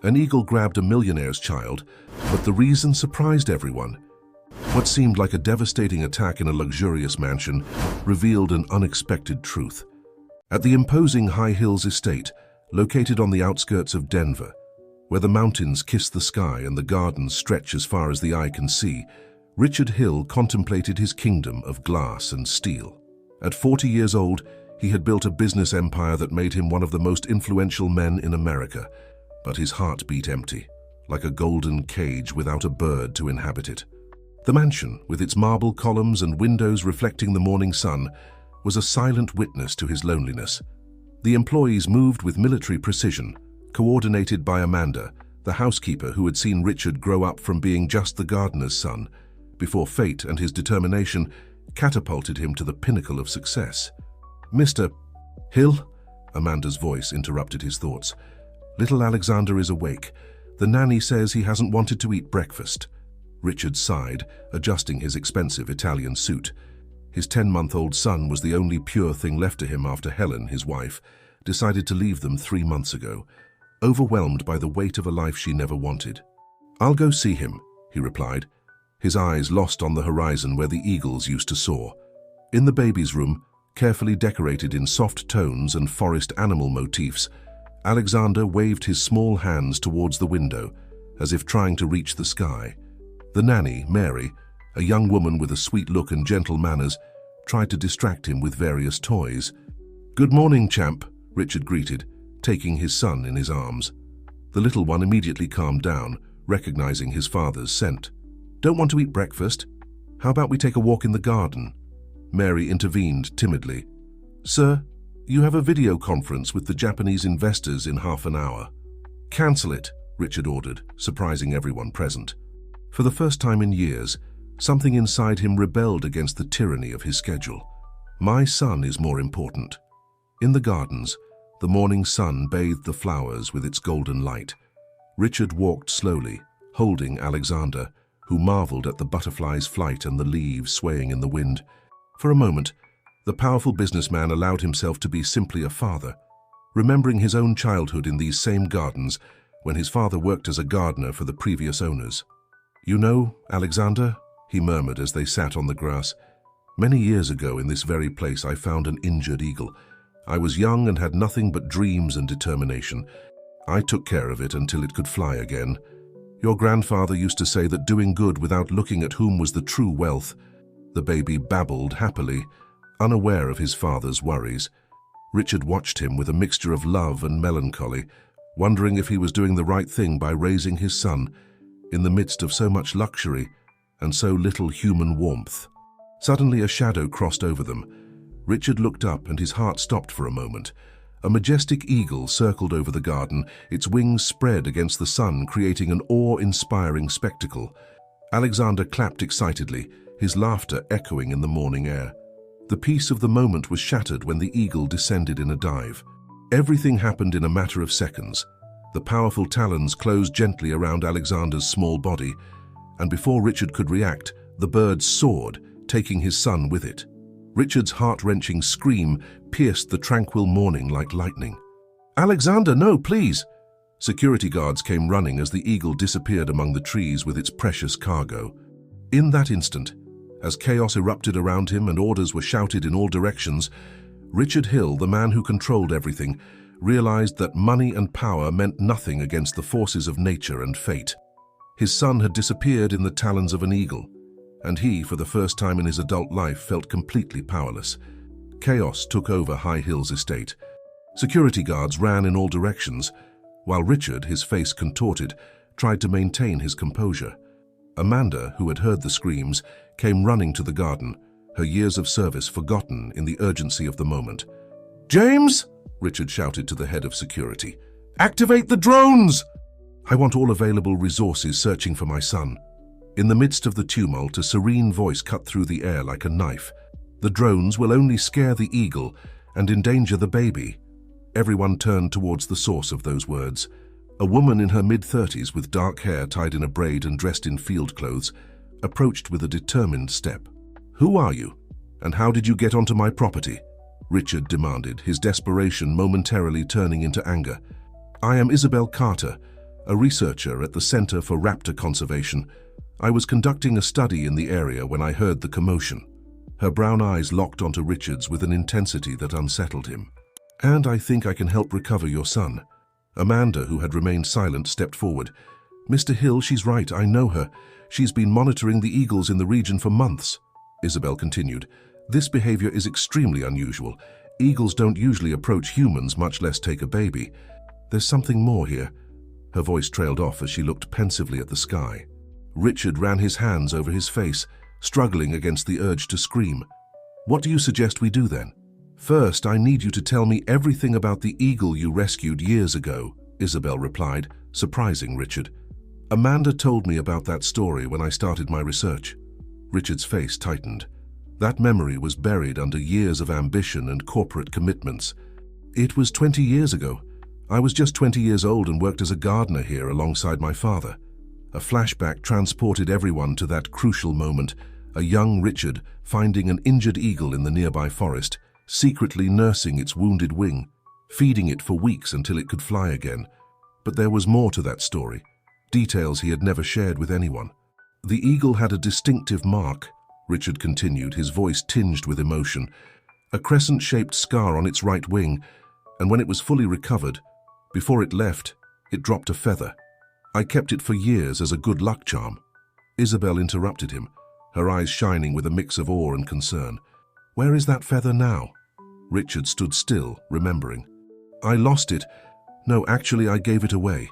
An eagle grabbed a millionaire's child, but the reason surprised everyone. What seemed like a devastating attack in a luxurious mansion revealed an unexpected truth. At the imposing High Hills estate, located on the outskirts of Denver, where the mountains kiss the sky and the gardens stretch as far as the eye can see, Richard Hill contemplated his kingdom of glass and steel. At 40 years old, he had built a business empire that made him one of the most influential men in America, but his heart beat empty, like a golden cage without a bird to inhabit it. The mansion, with its marble columns and windows reflecting the morning sun, was a silent witness to his loneliness. The employees moved with military precision, coordinated by Amanda, the housekeeper who had seen Richard grow up from being just the gardener's son, before fate and his determination catapulted him to the pinnacle of success. "Mr. Hill?" Amanda's voice interrupted his thoughts. "Little Alexander is awake. The nanny says he hasn't wanted to eat breakfast." Richard sighed, adjusting his expensive Italian suit. His 10-month-old son was the only pure thing left to him after Helen, his wife, decided to leave them 3 months ago, overwhelmed by the weight of a life she never wanted. "I'll go see him," he replied, his eyes lost on the horizon where the eagles used to soar. In the baby's room, carefully decorated in soft tones and forest animal motifs, Alexander waved his small hands towards the window, as if trying to reach the sky. The nanny, Mary, a young woman with a sweet look and gentle manners, tried to distract him with various toys. "Good morning, champ," Richard greeted, taking his son in his arms. The little one immediately calmed down, recognizing his father's scent. "Don't want to eat breakfast? How about we take a walk in the garden?" Mary intervened timidly. "Sir, you have a video conference with the Japanese investors in half an hour." "Cancel it," Richard ordered, surprising everyone present. For the first time in years, something inside him rebelled against the tyranny of his schedule. "My son is more important." In the gardens, the morning sun bathed the flowers with its golden light. Richard walked slowly, holding Alexander, who marveled at the butterfly's flight and the leaves swaying in the wind. For a moment, the powerful businessman allowed himself to be simply a father, remembering his own childhood in these same gardens when his father worked as a gardener for the previous owners. "You know, Alexander," he murmured as they sat on the grass, "many years ago in this very place I found an injured eagle. I was young and had nothing but dreams and determination. I took care of it until it could fly again. Your grandfather used to say that doing good without looking at whom was the true wealth." The baby babbled happily, unaware of his father's worries. Richard watched him with a mixture of love and melancholy, wondering if he was doing the right thing by raising his son in the midst of so much luxury and so little human warmth. Suddenly a shadow crossed over them. Richard looked up and his heart stopped for a moment. A majestic eagle circled over the garden, its wings spread against the sun, creating an awe-inspiring spectacle. Alexander clapped excitedly, his laughter echoing in the morning air. The peace of the moment was shattered when the eagle descended in a dive. Everything happened in a matter of seconds. The powerful talons closed gently around Alexander's small body, and before Richard could react, the bird soared, taking his son with it. Richard's heart-wrenching scream pierced the tranquil morning like lightning. "Alexander, no, please!" Security guards came running as the eagle disappeared among the trees with its precious cargo. In that instant, as chaos erupted around him and orders were shouted in all directions, Richard Hill, the man who controlled everything, realized that money and power meant nothing against the forces of nature and fate. His son had disappeared in the talons of an eagle, and he, for the first time in his adult life, felt completely powerless. Chaos took over High Hills estate. Security guards ran in all directions, while Richard, his face contorted, tried to maintain his composure. Amanda, who had heard the screams, came running to the garden, her years of service forgotten in the urgency of the moment. "James!" Richard shouted to the head of security. "Activate the drones!" "I want all available resources searching for my son." In the midst of the tumult, a serene voice cut through the air like a knife. "The drones will only scare the eagle and endanger the baby." Everyone turned towards the source of those words. A woman in her mid-30s with dark hair tied in a braid and dressed in field clothes approached with a determined step. "Who are you? And how did you get onto my property?" Richard demanded, his desperation momentarily turning into anger. "I am Isabel Carter. a researcher at the Center for Raptor Conservation. I was conducting a study in the area when I heard the commotion. Her brown eyes locked onto Richard's with an intensity that unsettled him. "And I think I can help recover your son." Amanda, who had remained silent, stepped forward. "Mr. Hill, she's right, I know her. She's been monitoring the eagles in the region for months." Isabel continued. "This behavior is extremely unusual. Eagles don't usually approach humans, much less take a baby. There's something more here." Her voice trailed off as she looked pensively at the sky. Richard ran his hands over his face, struggling against the urge to scream. "What do you suggest we do then?" "First, I need you to tell me everything about the eagle you rescued years ago," Isabel replied, surprising Richard. "Amanda told me about that story when I started my research." Richard's face tightened. That memory was buried under years of ambition and corporate commitments. "It was 20 years ago. I was just 20 years old and worked as a gardener here alongside my father." A flashback transported everyone to that crucial moment, a young Richard finding an injured eagle in the nearby forest, secretly nursing its wounded wing, feeding it for weeks until it could fly again. But there was more to that story, details he had never shared with anyone. "The eagle had a distinctive mark," Richard continued, his voice tinged with emotion, "a crescent-shaped scar on its right wing, and when it was fully recovered, before it left, it dropped a feather. I kept it for years as a good luck charm." Isabel interrupted him, her eyes shining with a mix of awe and concern. "Where is that feather now?" Richard stood still, remembering. "I lost it. No, actually, I gave it away.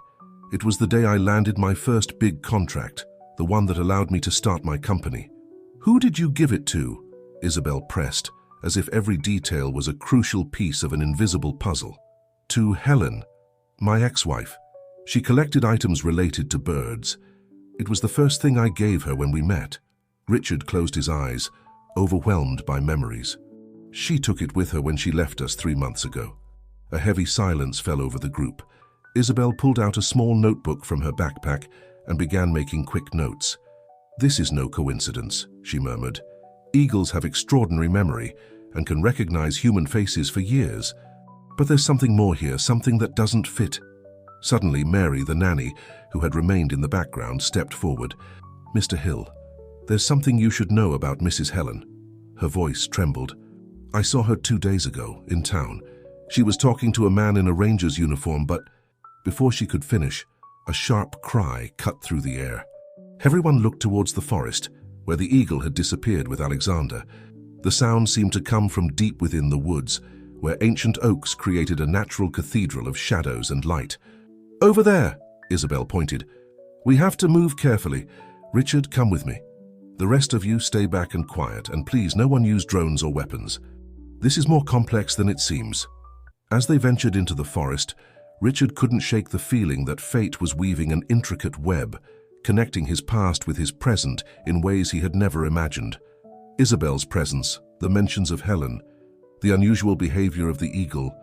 It was the day I landed my first big contract, the one that allowed me to start my company." "Who did you give it to?" Isabel pressed, as if every detail was a crucial piece of an invisible puzzle. "To Helen, my ex-wife. She collected items related to birds. It was the first thing I gave her when we met." Richard closed his eyes, overwhelmed by memories. "She took it with her when she left us 3 months ago." A heavy silence fell over the group. Isabel pulled out a small notebook from her backpack and began making quick notes. "This is no coincidence," she murmured. "Eagles have extraordinary memory and can recognize human faces for years. But there's something more here, something that doesn't fit." Suddenly, Mary, the nanny, who had remained in the background, stepped forward. "Mr. Hill, there's something you should know about Mrs. Helen." Her voice trembled. "I saw her 2 days ago, in town. She was talking to a man in a ranger's uniform, but..." Before she could finish, a sharp cry cut through the air. Everyone looked towards the forest, where the eagle had disappeared with Alexander. The sound seemed to come from deep within the woods, where ancient oaks created a natural cathedral of shadows and light. "Over there," Isabel pointed. "We have to move carefully. Richard, come with me. The rest of you stay back and quiet, and please, no one use drones or weapons. This is more complex than it seems." As they ventured into the forest, Richard couldn't shake the feeling that fate was weaving an intricate web, connecting his past with his present in ways he had never imagined. Isabel's presence, the mentions of Helen, the unusual behavior of the eagle,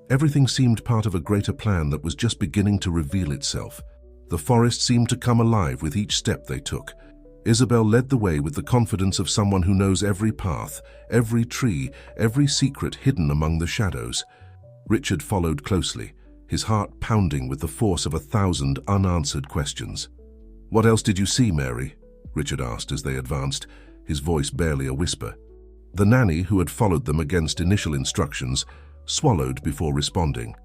everything seemed part of a greater plan that was just beginning to reveal itself. The forest seemed to come alive with each step they took. Isabel led the way with the confidence of someone who knows every path, every tree, every secret hidden among the shadows. Richard followed closely, his heart pounding with the force of 1,000 unanswered questions. "What else did you see, Mary?" Richard asked as they advanced, his voice barely a whisper. The nanny, who had followed them against initial instructions, swallowed before responding.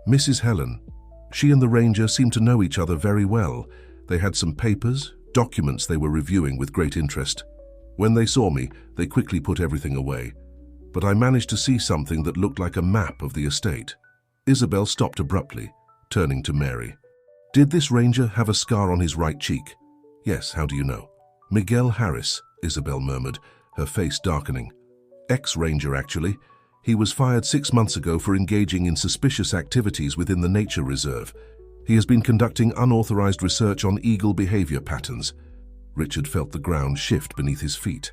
"Mrs. Helen. She and the ranger seemed to know each other very well. They had some papers, documents they were reviewing with great interest. When they saw me, they quickly put everything away. But I managed to see something that looked like a map of the estate." Isabel stopped abruptly, turning to Mary. "Did this ranger have a scar on his right cheek?" "Yes, how do you know?" "Miguel Harris," Isabel murmured, her face darkening. "Ex-ranger, actually. He was fired 6 months ago for engaging in suspicious activities within the nature reserve. He has been conducting unauthorized research on eagle behavior patterns." Richard felt the ground shift beneath his feet.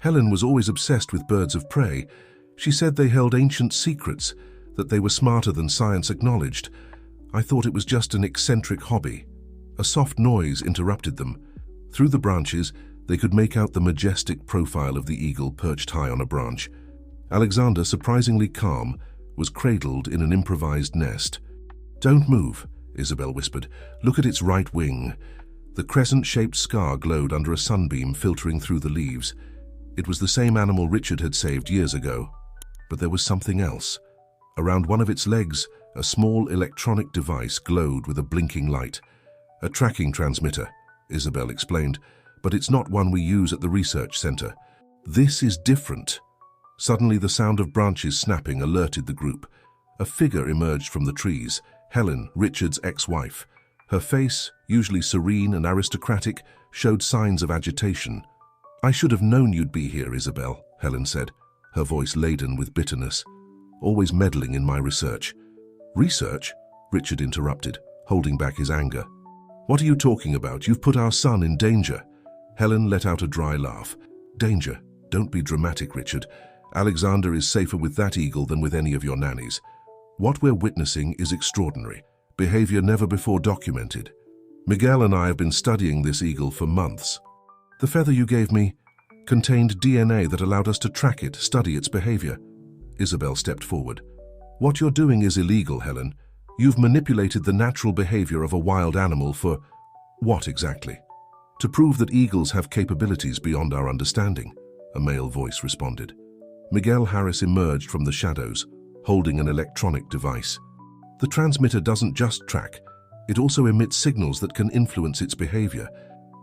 "Helen was always obsessed with birds of prey. She said they held ancient secrets, that they were smarter than science acknowledged. I thought it was just an eccentric hobby." A soft noise interrupted them. Through the branches, they could make out the majestic profile of the eagle perched high on a branch. Alexander, surprisingly calm, was cradled in an improvised nest. "Don't move," Isabel whispered. "Look at its right wing." The crescent-shaped scar glowed under a sunbeam filtering through the leaves. It was the same animal Richard had saved years ago. But there was something else. Around one of its legs, a small electronic device glowed with a blinking light. "A tracking transmitter," Isabel explained, "but it's not one we use at the research center. This is different." Suddenly, the sound of branches snapping alerted the group. A figure emerged from the trees, Helen, Richard's ex-wife. Her face, usually serene and aristocratic, showed signs of agitation. "I should have known you'd be here, Isabel," Helen said, her voice laden with bitterness. "Always meddling in my research." "Research?" Richard interrupted, holding back his anger. "What are you talking about? You've put our son in danger." Helen let out a dry laugh. "Danger? Don't be dramatic, Richard. Alexander is safer with that eagle than with any of your nannies. What we're witnessing is extraordinary, behavior never before documented. Miguel and I have been studying this eagle for months. The feather you gave me contained DNA that allowed us to track it, study its behavior." Isabel stepped forward. "What you're doing is illegal, Helen. You've manipulated the natural behavior of a wild animal for what exactly?" "To prove that eagles have capabilities beyond our understanding," a male voice responded. Miguel Harris emerged from the shadows, holding an electronic device. "The transmitter doesn't just track, it also emits signals that can influence its behavior.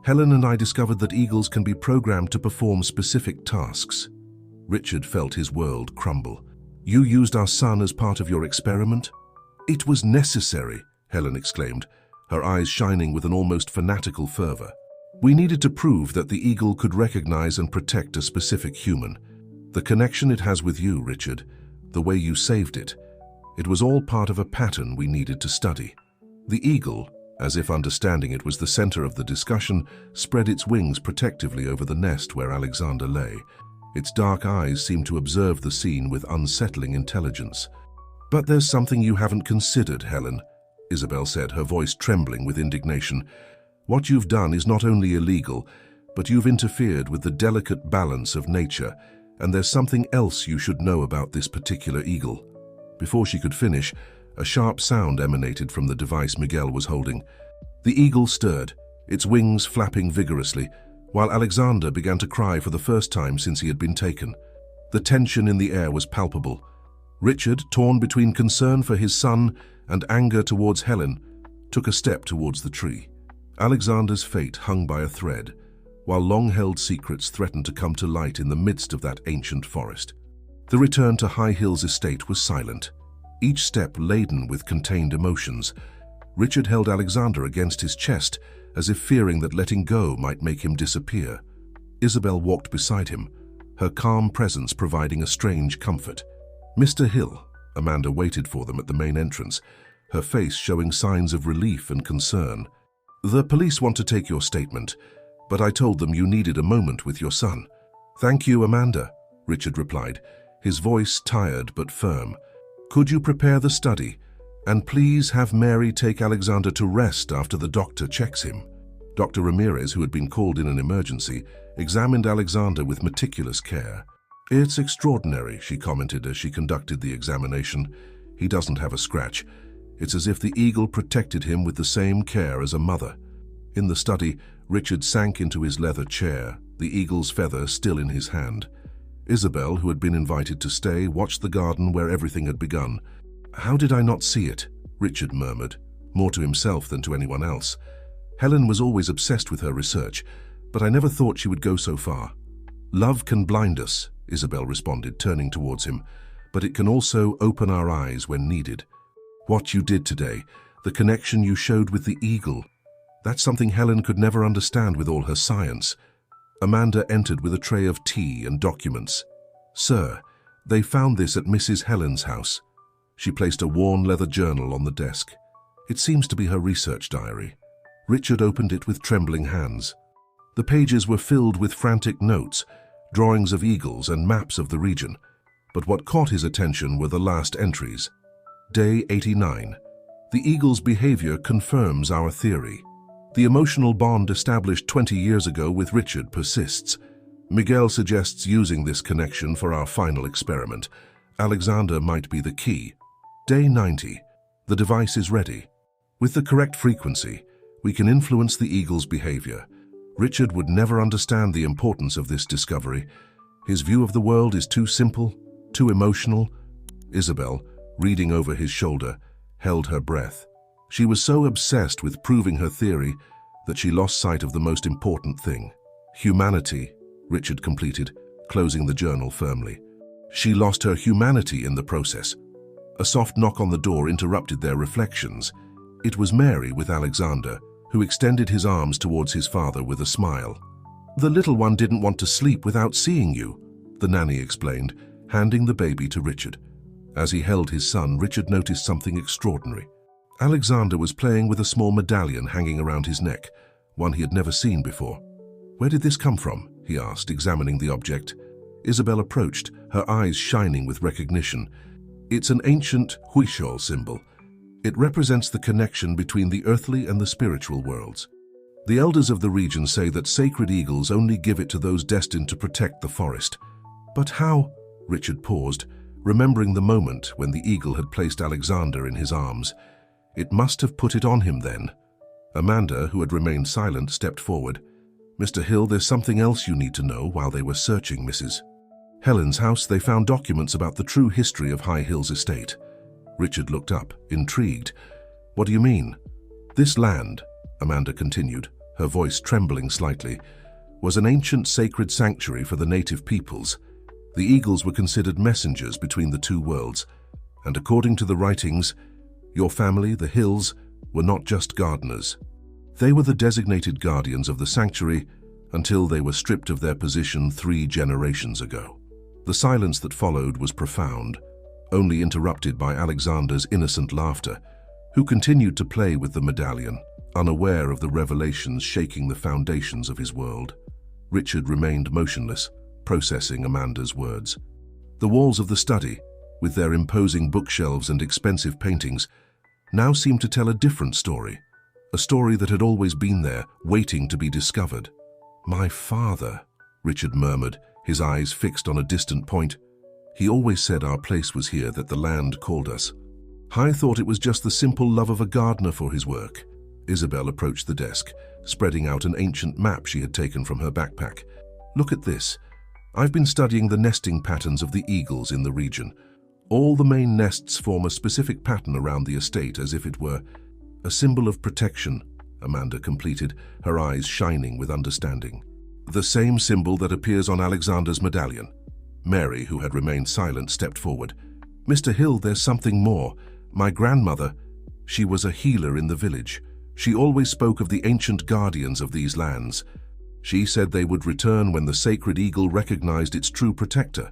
Helen and I discovered that eagles can be programmed to perform specific tasks." Richard felt his world crumble. "You used our son as part of your experiment?" "It was necessary," Helen exclaimed, her eyes shining with an almost fanatical fervor. "We needed to prove that the eagle could recognize and protect a specific human. The connection it has with you, Richard, the way you saved it, it was all part of a pattern we needed to study." The eagle, as if understanding it was the center of the discussion, spread its wings protectively over the nest where Alexander lay. Its dark eyes seemed to observe the scene with unsettling intelligence. "But there's something you haven't considered, Helen," Isabel said, her voice trembling with indignation. "What you've done is not only illegal, but you've interfered with the delicate balance of nature, and there's something else you should know about this particular eagle." Before she could finish, a sharp sound emanated from the device Miguel was holding. The eagle stirred, its wings flapping vigorously, while Alexander began to cry for the first time since he had been taken. The tension in the air was palpable. Richard, torn between concern for his son and anger towards Helen, took a step towards the tree. Alexander's fate hung by a thread, while long-held secrets threatened to come to light in the midst of that ancient forest. The return to High Hills Estate was silent, each step laden with contained emotions. Richard held Alexander against his chest, as if fearing that letting go might make him disappear. Isabel walked beside him, her calm presence providing a strange comfort. "Mr. Hill," Amanda waited for them at the main entrance, her face showing signs of relief and concern. "The police want to take your statement, but I told them you needed a moment with your son." "Thank you, Amanda," Richard replied, his voice tired but firm. "Could you prepare the study? And please have Mary take Alexander to rest after the doctor checks him." Dr. Ramirez, who had been called in an emergency, examined Alexander with meticulous care. "It's extraordinary," she commented as she conducted the examination. "He doesn't have a scratch. It's as if the eagle protected him with the same care as a mother." In the study, Richard sank into his leather chair, the eagle's feather still in his hand. Isabel, who had been invited to stay, watched the garden where everything had begun. "How did I not see it?" Richard murmured, more to himself than to anyone else. "Helen was always obsessed with her research, but I never thought she would go so far." "Love can blind us," Isabel responded, turning towards him, "but it can also open our eyes when needed. What you did today, the connection you showed with the eagle, that's something Helen could never understand with all her science." Amanda entered with a tray of tea and documents. "Sir, they found this at Mrs. Helen's house." She placed a worn leather journal on the desk. "It seems to be her research diary." Richard opened it with trembling hands. The pages were filled with frantic notes, drawings of eagles and maps of the region. But what caught his attention were the last entries. Day 89. The eagle's behavior confirms our theory. The emotional bond established 20 years ago with Richard persists. Miguel suggests using this connection for our final experiment. Alexander might be the key. Day 90. The device is ready. With the correct frequency, we can influence the eagle's behavior. Richard would never understand the importance of this discovery. His view of the world is too simple, too emotional. Isabel, reading over his shoulder, held her breath. She was so obsessed with proving her theory that she lost sight of the most important thing. Humanity, Richard completed, closing the journal firmly. She lost her humanity in the process. A soft knock on the door interrupted their reflections. It was Mary with Alexander, who extended his arms towards his father with a smile. "The little one didn't want to sleep without seeing you," the nanny explained, handing the baby to Richard. As he held his son, Richard noticed something extraordinary. Alexander was playing with a small medallion hanging around his neck, one he had never seen before. "Where did this come from?" he asked, examining the object. Isabel approached, her eyes shining with recognition. "It's an ancient Huishol symbol. It represents the connection between the earthly and the spiritual worlds. The elders of the region say that sacred eagles only give it to those destined to protect the forest." "But how?" Richard paused, remembering the moment when the eagle had placed Alexander in his arms. It must have put it on him then. Amanda, who had remained silent, stepped forward. "Mr. Hill, there's something else you need to know." While they were searching Mrs. Helen's house, they found documents about the true history of High Hills Estate. Richard looked up, intrigued. "What do you mean?" "This land," Amanda continued, her voice trembling slightly, "was an ancient sacred sanctuary for the native peoples. The eagles were considered messengers between the two worlds, and according to the writings, your family, the Hills, were not just gardeners. They were the designated guardians of the sanctuary until they were stripped of their position 3 generations ago." The silence that followed was profound, only interrupted by Alexander's innocent laughter, who continued to play with the medallion, unaware of the revelations shaking the foundations of his world. Richard remained motionless, processing Amanda's words. The walls of the study, with their imposing bookshelves and expensive paintings, now seemed to tell a different story, a story that had always been there, waiting to be discovered. "My father," Richard murmured, his eyes fixed on a distant point. "He always said our place was here, that the land called us. I thought it was just the simple love of a gardener for his work." Isabel approached the desk, spreading out an ancient map she had taken from her backpack. "Look at this. I've been studying the nesting patterns of the eagles in the region. All the main nests form a specific pattern around the estate, as if it were a symbol of protection," Amanda completed, her eyes shining with understanding. "The same symbol that appears on Alexander's medallion." Mary, who had remained silent, stepped forward. "Mr. Hill, there's something more. My grandmother, she was a healer in the village. She always spoke of the ancient guardians of these lands. She said they would return when the sacred eagle recognized its true protector."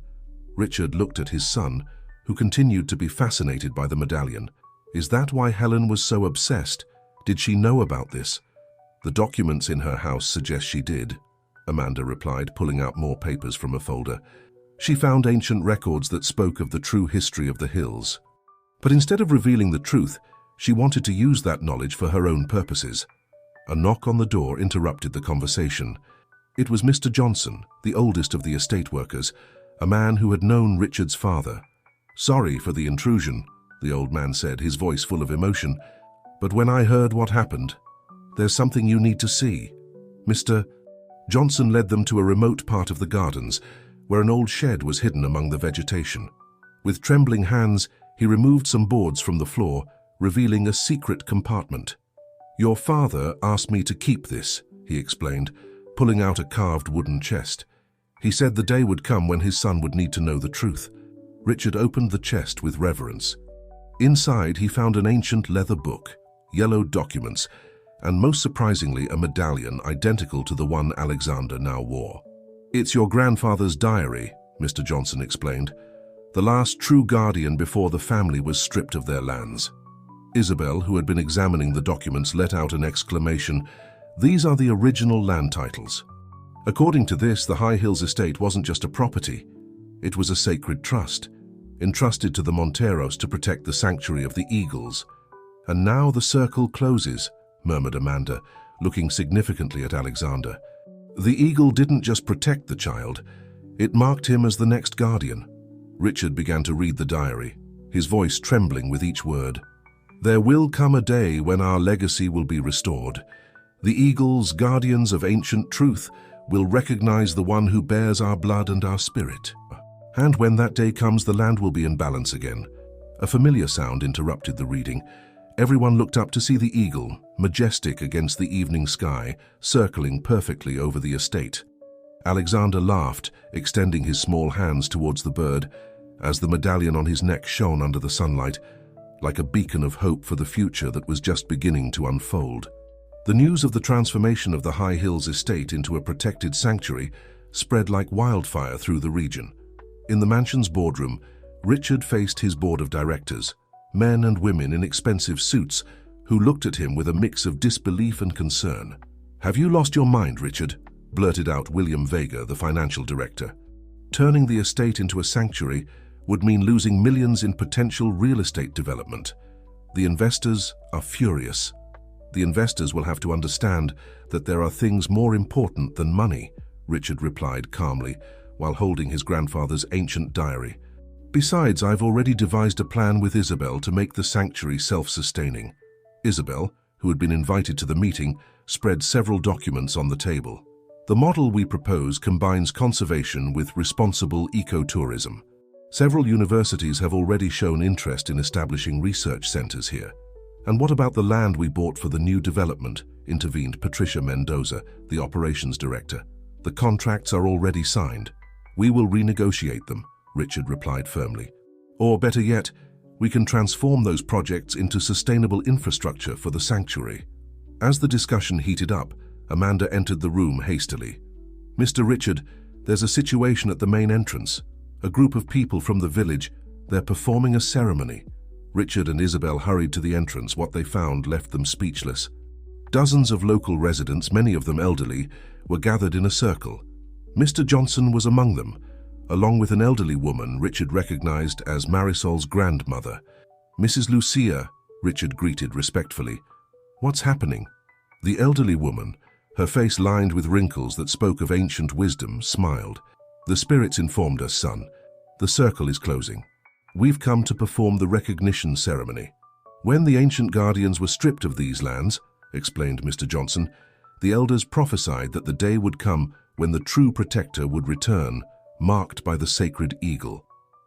Richard looked at his son, who continued to be fascinated by the medallion. "Is that why Helen was so obsessed? Did she know about this?" "The documents in her house suggest she did," Amanda replied, pulling out more papers from a folder. "She found ancient records that spoke of the true history of the hills. But instead of revealing the truth, she wanted to use that knowledge for her own purposes." A knock on the door interrupted the conversation. It was Mr. Johnson, the oldest of the estate workers, a man who had known Richard's father. "Sorry for the intrusion," the old man said, his voice full of emotion. "But when I heard what happened, there's something you need to see." Mr. Johnson led them to a remote part of the gardens, where an old shed was hidden among the vegetation. With trembling hands, he removed some boards from the floor, revealing a secret compartment. "Your father asked me to keep this," he explained, pulling out a carved wooden chest. "He said the day would come when his son would need to know the truth." Richard opened the chest with reverence. Inside, he found an ancient leather book, yellowed documents, and most surprisingly, a medallion identical to the one Alexander now wore. "It's your grandfather's diary," Mr. Johnson explained, "the last true guardian before the family was stripped of their lands." Isabel, who had been examining the documents, let out an exclamation. "These are the original land titles. According to this, the High Hills Estate wasn't just a property. It was a sacred trust, entrusted to the Monteros to protect the sanctuary of the eagles. And now the circle closes," murmured Amanda, looking significantly at Alexander. "The eagle didn't just protect the child, it marked him as the next guardian." Richard began to read the diary, his voice trembling with each word. There will come a day when our legacy will be restored. The eagles, guardians of ancient truth, will recognize the one who bears our blood and our spirit. And when that day comes, the land will be in balance again. A familiar sound interrupted the reading. Everyone looked up to see the eagle, majestic against the evening sky, circling perfectly over the estate. Alexander laughed, extending his small hands towards the bird, as the medallion on his neck shone under the sunlight, like a beacon of hope for the future that was just beginning to unfold. The news of the transformation of the High Hills estate into a protected sanctuary spread like wildfire through the region. In the mansion's boardroom, Richard faced his board of directors, men and women in expensive suits, who looked at him with a mix of disbelief and concern. "Have you lost your mind, Richard?" blurted out William Vega, the financial director. Turning the estate into a sanctuary would mean losing millions in potential real estate development. The investors are furious. The investors will have to understand that there are things more important than money, Richard replied calmly, while holding his grandfather's ancient diary. "Besides, I've already devised a plan with Isabel to make the sanctuary self-sustaining." Isabel, who had been invited to the meeting, spread several documents on the table. "The model we propose combines conservation with responsible ecotourism. Several universities have already shown interest in establishing research centers here." "And what about the land we bought for the new development?" intervened Patricia Mendoza, the operations director. "The contracts are already signed. We will renegotiate them," Richard replied firmly. "Or better yet, we can transform those projects into sustainable infrastructure for the sanctuary." As the discussion heated up, Amanda entered the room hastily. "Mr. Richard, there's a situation at the main entrance. A group of people from the village, they're performing a ceremony." Richard and Isabel hurried to the entrance. What they found left them speechless. Dozens of local residents, many of them elderly, were gathered in a circle. Mr. Johnson was among them, along with an elderly woman Richard recognized as Marisol's grandmother. "Mrs. Lucia," Richard greeted respectfully. "What's happening?" The elderly woman, her face lined with wrinkles that spoke of ancient wisdom, smiled. "The spirits informed us, son. The circle is closing. We've come to perform the recognition ceremony. When the ancient guardians were stripped of these lands," explained Mr. Johnson, "the elders prophesied that the day would come when the true protector would return, marked by the sacred eagle."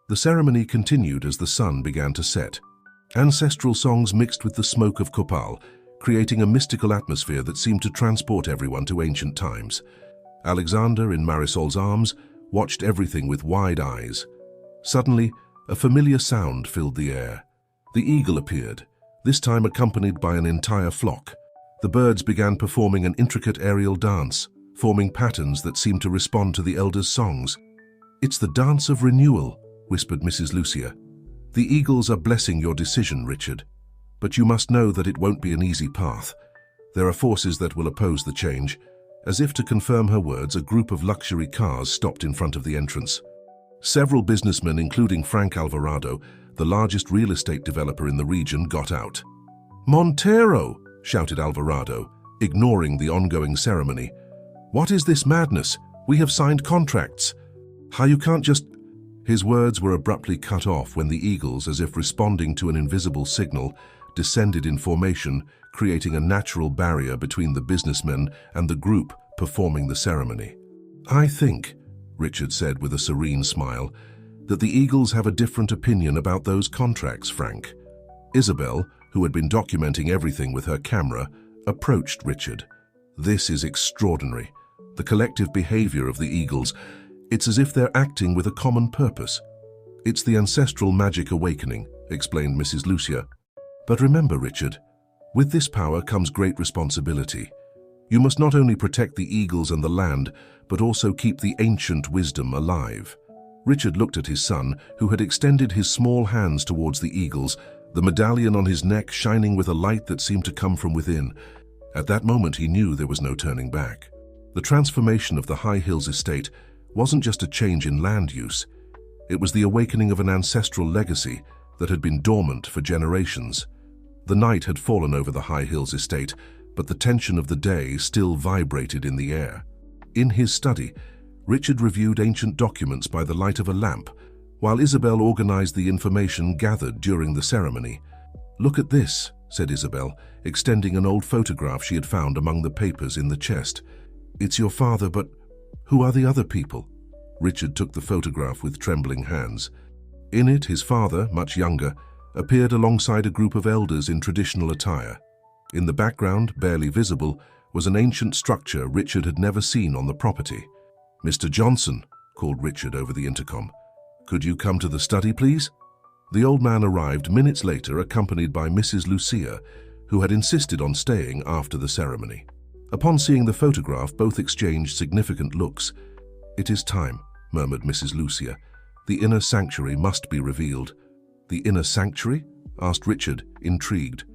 The ceremony continued as the sun began to set. Ancestral songs mixed with the smoke of copal, creating a mystical atmosphere that seemed to transport everyone to ancient times. Alexander, in Marisol's arms, watched everything with wide eyes. Suddenly, a familiar sound filled the air. The eagle appeared, this time accompanied by an entire flock. The birds began performing an intricate aerial dance, forming patterns that seemed to respond to the elders' songs. "It's the dance of renewal," whispered Mrs. Lucia. "The eagles are blessing your decision, Richard. But you must know that it won't be an easy path. There are forces that will oppose the change." As if to confirm her words, a group of luxury cars stopped in front of the entrance. Several businessmen, including Frank Alvarado, the largest real estate developer in the region, got out. "Montero!" shouted Alvarado, ignoring the ongoing ceremony. "What is this madness? We have signed contracts. How you can't just—" His words were abruptly cut off when the eagles, as if responding to an invisible signal, descended in formation, creating a natural barrier between the businessmen and the group performing the ceremony. "I think," Richard said with a serene smile, "that the eagles have a different opinion about those contracts, Frank." Isabel, who had been documenting everything with her camera, approached Richard. "This is extraordinary. The collective behavior of the eagles. It's as if they're acting with a common purpose." "It's the ancestral magic awakening," explained Mrs. Lucia. "But remember, Richard, with this power comes great responsibility. You must not only protect the eagles and the land, but also keep the ancient wisdom alive." Richard looked at his son, who had extended his small hands towards the eagles, the medallion on his neck shining with a light that seemed to come from within. At that moment, he knew there was no turning back. The transformation of the High Hills estate wasn't just a change in land use. It was the awakening of an ancestral legacy that had been dormant for generations. The night had fallen over the High Hills estate, but the tension of the day still vibrated in the air. In his study, Richard reviewed ancient documents by the light of a lamp, while Isabel organized the information gathered during the ceremony. "Look at this," said Isabel, extending an old photograph she had found among the papers in the chest. "It's your father, but who are the other people?" Richard took the photograph with trembling hands. In it, his father, much younger, appeared alongside a group of elders in traditional attire. In the background, barely visible, was an ancient structure Richard had never seen on the property. "Mr. Johnson," called Richard over the intercom. "Could you come to the study, please?" The old man arrived minutes later, accompanied by Mrs. Lucia, who had insisted on staying after the ceremony. Upon seeing the photograph, both exchanged significant looks. "It is time," murmured Mrs. Lucia. "The inner sanctuary must be revealed." "The inner sanctuary?" asked Richard, intrigued.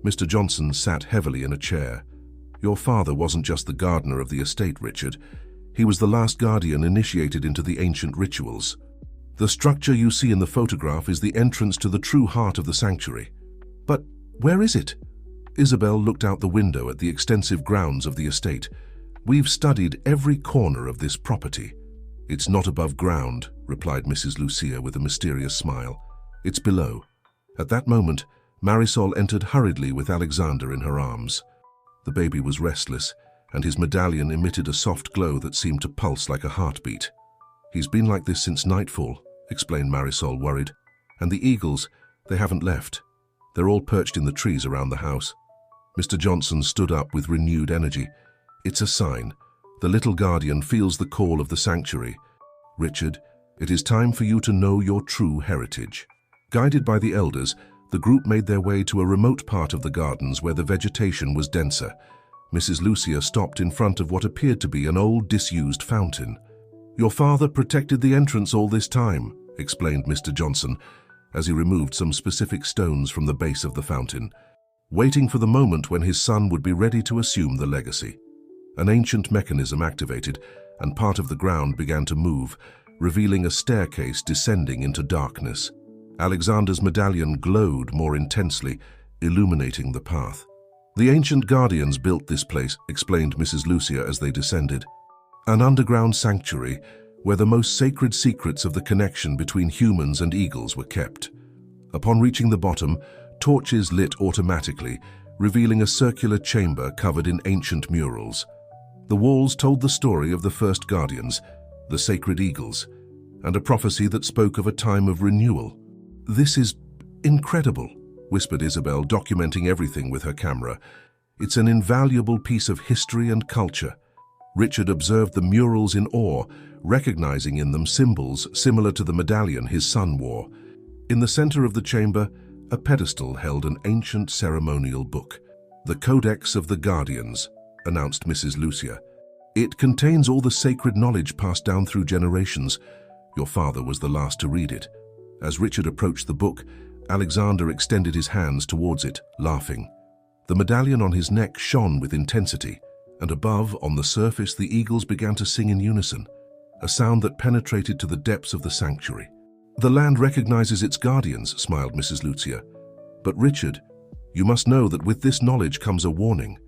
Mr. Johnson sat heavily in a chair. "Your father wasn't just the gardener of the estate, Richard. He was the last guardian initiated into the ancient rituals. The structure you see in the photograph is the entrance to the true heart of the sanctuary." "But where is it?" Isabel looked out the window at the extensive grounds of the estate. "We've studied every corner of this property." "It's not above ground," replied Mrs. Lucia with a mysterious smile. "It's below." At that moment, Marisol entered hurriedly with Alexander in her arms. The baby was restless, and his medallion emitted a soft glow that seemed to pulse like a heartbeat. "He's been like this since nightfall," explained Marisol, worried. "And the eagles, they haven't left. They're all perched in the trees around the house." Mr. Johnson stood up with renewed energy. "It's a sign. The little guardian feels the call of the sanctuary. Richard, it is time for you to know your true heritage." Guided by the elders, the group made their way to a remote part of the gardens where the vegetation was denser. Mrs. Lucia stopped in front of what appeared to be an old, disused fountain. "Your father protected the entrance all this time," explained Mr. Johnson, as he removed some specific stones from the base of the fountain, waiting for the moment when his son would be ready to assume the legacy. An ancient mechanism activated, and part of the ground began to move, revealing a staircase descending into darkness. Alexander's medallion glowed more intensely, illuminating the path. "The ancient guardians built this place," explained Mrs. Lucia as they descended. "An underground sanctuary where the most sacred secrets of the connection between humans and eagles were kept." Upon reaching the bottom, torches lit automatically, revealing a circular chamber covered in ancient murals. The walls told the story of the first guardians, the sacred eagles, and a prophecy that spoke of a time of renewal. "This is incredible," whispered Isabel, documenting everything with her camera. "It's an invaluable piece of history and culture." Richard observed the murals in awe, recognizing in them symbols similar to the medallion his son wore. In the center of the chamber, a pedestal held an ancient ceremonial book. "The Codex of the Guardians," announced Mrs. Lucia. "It contains all the sacred knowledge passed down through generations. Your father was the last to read it." As Richard approached the book, Alexander extended his hands towards it, laughing. The medallion on his neck shone with intensity, and above, on the surface, the eagles began to sing in unison, a sound that penetrated to the depths of the sanctuary. "The land recognizes its guardians," smiled Mrs. Lucia. "But Richard, you must know that with this knowledge comes a warning.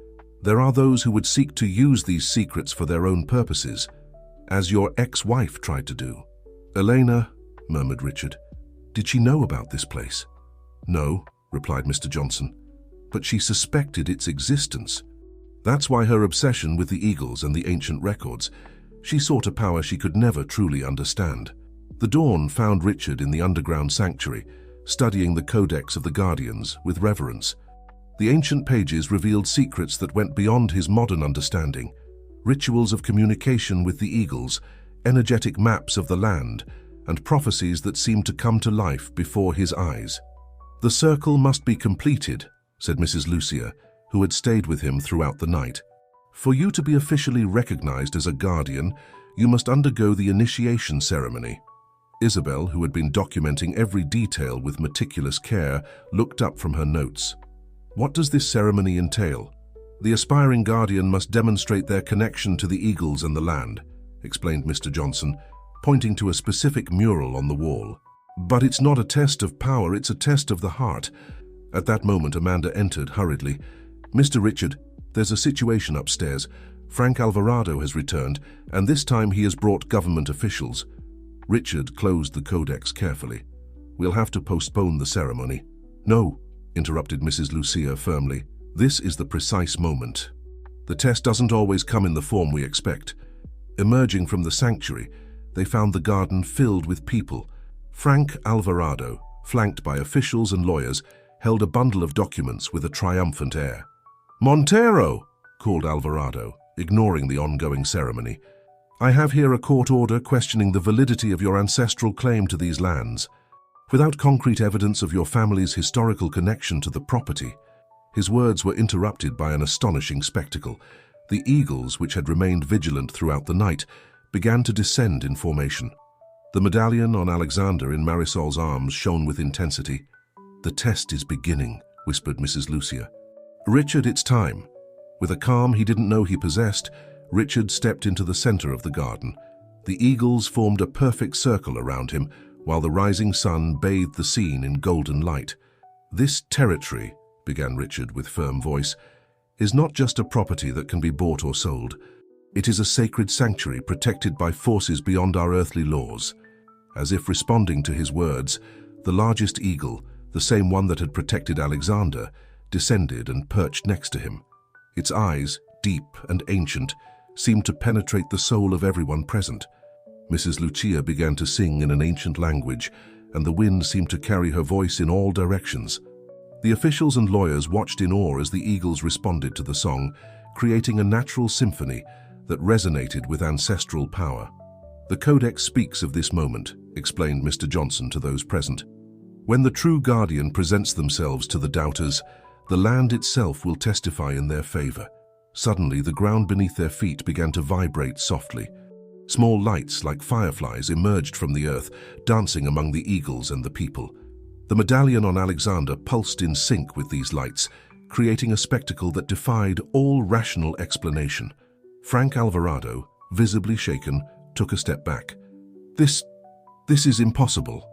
There are those who would seek to use these secrets for their own purposes, as your ex-wife tried to do." "Elena," murmured Richard. "Did she know about this place?" "No," replied Mr. Johnson, "but she suspected its existence. That's why her obsession with the eagles and the ancient records. She sought a power she could never truly understand." The dawn found Richard in the underground sanctuary, studying the Codex of the Guardians with reverence. The ancient pages revealed secrets that went beyond his modern understanding, rituals of communication with the eagles, energetic maps of the land, and prophecies that seemed to come to life before his eyes. "The circle must be completed," said Mrs. Lucia, who had stayed with him throughout the night. "For you to be officially recognized as a guardian, you must undergo the initiation ceremony." Isabel, who had been documenting every detail with meticulous care, looked up from her notes. "What does this ceremony entail?" "The aspiring guardian must demonstrate their connection to the eagles and the land," explained Mr. Johnson, pointing to a specific mural on the wall. "But it's not a test of power, it's a test of the heart." At that moment, Amanda entered hurriedly. "Mr. Richard, there's a situation upstairs. Frank Alvarado has returned, and this time he has brought government officials." Richard closed the codex carefully. "We'll have to postpone the ceremony." "No," interrupted Mrs. Lucia firmly. This is the precise moment. The test doesn't always come in the form we expect. Emerging from the sanctuary, they found the garden filled with people. Frank Alvarado, flanked by officials and lawyers, held a bundle of documents with a triumphant air. "Montero!" called Alvarado, ignoring the ongoing ceremony. "I have here a court order questioning the validity of your ancestral claim to these lands. Without concrete evidence of your family's historical connection to the property." His words were interrupted by an astonishing spectacle. The eagles, which had remained vigilant throughout the night, began to descend in formation. The medallion on Alexander in Marisol's arms shone with intensity. "The test is beginning," whispered Mrs. Lucia. "Richard, it's time." With a calm he didn't know he possessed, Richard stepped into the center of the garden. The eagles formed a perfect circle around him, while the rising sun bathed the scene in golden light. "This territory," began Richard with firm voice, "is not just a property that can be bought or sold. It is a sacred sanctuary protected by forces beyond our earthly laws." As if responding to his words, the largest eagle, the same one that had protected Alexander, descended and perched next to him. Its eyes, deep and ancient, seemed to penetrate the soul of everyone present. Mrs. Lucia began to sing in an ancient language, and the wind seemed to carry her voice in all directions. The officials and lawyers watched in awe as the eagles responded to the song, creating a natural symphony that resonated with ancestral power. "The Codex speaks of this moment," explained Mr. Johnson to those present. "When the true guardian presents themselves to the doubters, the land itself will testify in their favor." Suddenly, the ground beneath their feet began to vibrate softly. Small lights like fireflies emerged from the earth, dancing among the eagles and the people. The medallion on Alexander pulsed in sync with these lights, creating a spectacle that defied all rational explanation. Frank Alvarado, visibly shaken, took a step back. This is impossible."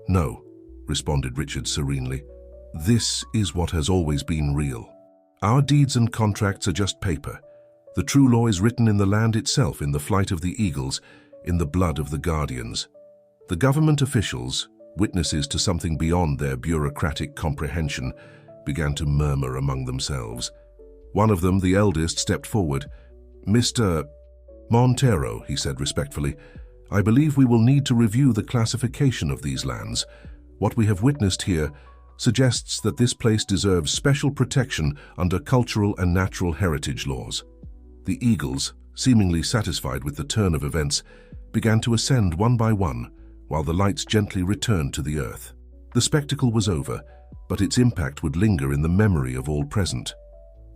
"No," responded Richard serenely. "This is what has always been real. Our deeds and contracts are just paper. The true law is written in the land itself, in the flight of the eagles, in the blood of the guardians." The government officials, witnesses to something beyond their bureaucratic comprehension, began to murmur among themselves. One of them, the eldest, stepped forward. "Mr. Montero," he said respectfully, "I believe we will need to review the classification of these lands. What we have witnessed here suggests that this place deserves special protection under cultural and natural heritage laws." The eagles, seemingly satisfied with the turn of events, began to ascend one by one, while the lights gently returned to the earth. The spectacle was over, but its impact would linger in the memory of all present.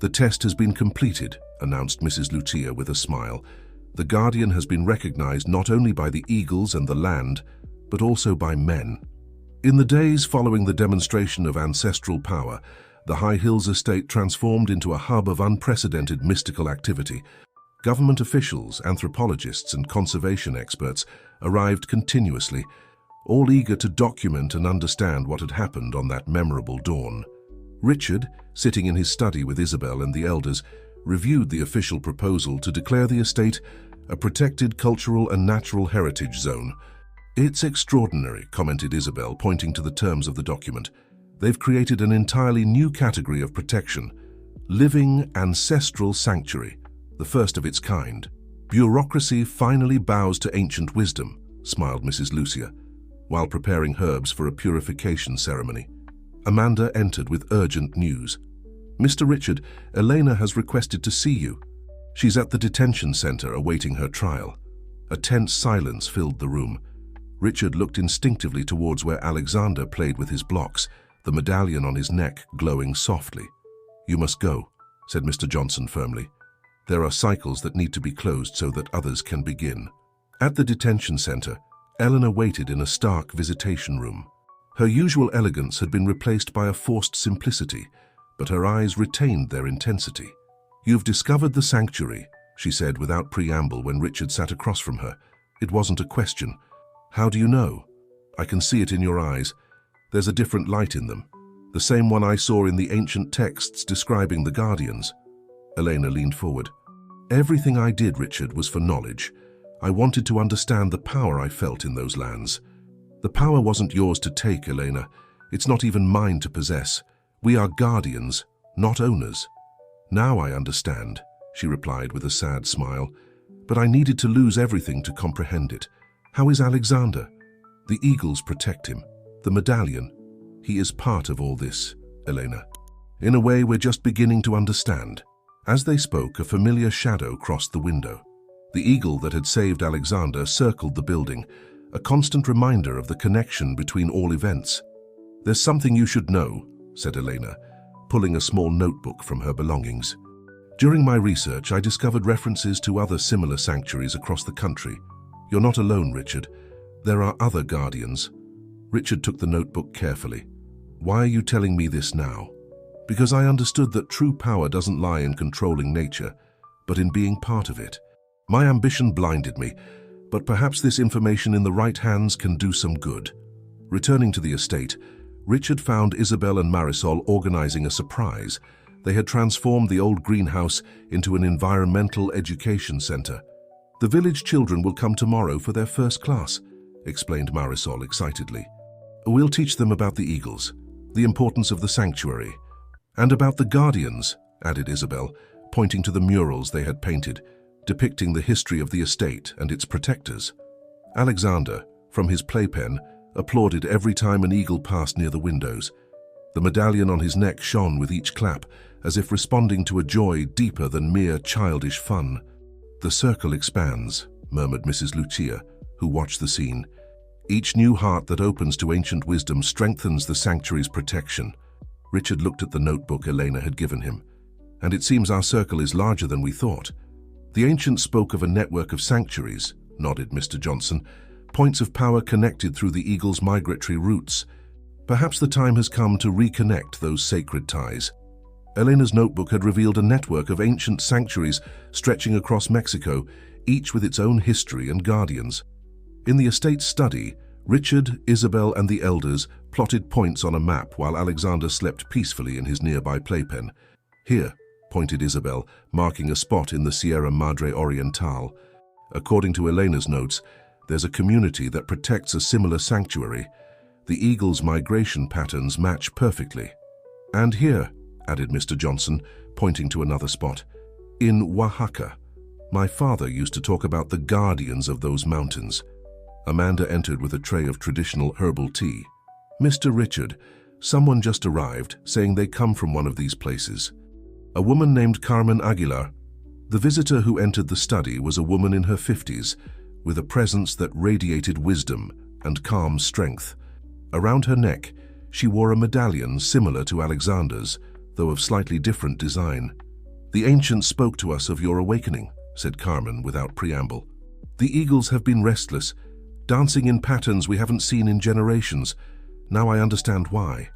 "The test has been completed," announced Mrs. Lucia with a smile. "The guardian has been recognized not only by the eagles and the land, but also by men." In the days following the demonstration of ancestral power, the High Hills estate transformed into a hub of unprecedented mystical activity. Government officials, anthropologists, and conservation experts arrived continuously, all eager to document and understand what had happened on that memorable dawn. Richard, sitting in his study with Isabel and the elders, reviewed the official proposal to declare the estate a protected cultural and natural heritage zone. "It's extraordinary," commented Isabel, pointing to the terms of the document. "They've created an entirely new category of protection, living ancestral sanctuary, the first of its kind. Bureaucracy finally bows to ancient wisdom," smiled Mrs. Lucia, while preparing herbs for a purification ceremony. Amanda entered with urgent news. "Mr. Richard, Elena has requested to see you. She's at the detention center awaiting her trial." A tense silence filled the room. Richard looked instinctively towards where Alexander played with his blocks, the medallion on his neck glowing softly. "You must go," said Mr. Johnson firmly. "There are cycles that need to be closed so that others can begin." At the detention center, Eleanor waited in a stark visitation room. Her usual elegance had been replaced by a forced simplicity, but her eyes retained their intensity. "You've discovered the sanctuary," she said without preamble when Richard sat across from her. It wasn't a question. "How do you know?" "I can see it in your eyes. There's a different light in them, the same one I saw in the ancient texts describing the guardians." Elena leaned forward. "Everything I did, Richard, was for knowledge. I wanted to understand the power I felt in those lands. The power wasn't yours to take, Elena. It's not even mine to possess. We are guardians, not owners. Now I understand, she replied with a sad smile, but I needed to lose everything to comprehend it. How is Alexander? The eagles protect him. The medallion. He is part of all this, Elena. In a way we're just beginning to understand. As they spoke, a familiar shadow crossed the window. The eagle that had saved Alexander circled the building, a constant reminder of the connection between all events. There's something you should know, said Elena, pulling a small notebook from her belongings. During my research, I discovered references to other similar sanctuaries across the country. You're not alone, Richard. There are other guardians. Richard took the notebook carefully. Why are you telling me this now? Because I understood that true power doesn't lie in controlling nature, but in being part of it. My ambition blinded me, but perhaps this information in the right hands can do some good. Returning to the estate, Richard found Isabel and Marisol organizing a surprise. They had transformed the old greenhouse into an environmental education center. The village children will come tomorrow for their first class, explained Marisol excitedly. We'll teach them about the eagles, the importance of the sanctuary, and about the guardians, added Isabel, pointing to the murals they had painted, depicting the history of the estate and its protectors. Alexander, from his playpen, applauded every time an eagle passed near the windows. The medallion on his neck shone with each clap, as if responding to a joy deeper than mere childish fun. The circle expands, murmured Mrs. Lucia, who watched the scene. Each new heart that opens to ancient wisdom strengthens the sanctuary's protection. Richard looked at the notebook Elena had given him. And it seems our circle is larger than we thought. The ancients spoke of a network of sanctuaries, nodded Mr. Johnson, points of power connected through the eagle's migratory routes. Perhaps the time has come to reconnect those sacred ties. Elena's notebook had revealed a network of ancient sanctuaries stretching across Mexico, each with its own history and guardians. In the estate's study, Richard, Isabel, and the elders plotted points on a map while Alexander slept peacefully in his nearby playpen. Here, pointed Isabel, marking a spot in the Sierra Madre Oriental. According to Elena's notes, there's a community that protects a similar sanctuary. The eagle's migration patterns match perfectly. And here, added Mr. Johnson, pointing to another spot, in Oaxaca. My father used to talk about the guardians of those mountains. Amanda entered with a tray of traditional herbal tea. Mr. Richard, someone just arrived, saying they come from one of these places. A woman named Carmen Aguilar. The visitor who entered the study was a woman in her 50s, with a presence that radiated wisdom and calm strength. Around her neck, she wore a medallion similar to Alexander's, though of slightly different design. The ancients spoke to us of your awakening, said Carmen without preamble. The eagles have been restless, dancing in patterns we haven't seen in generations. Now I understand why.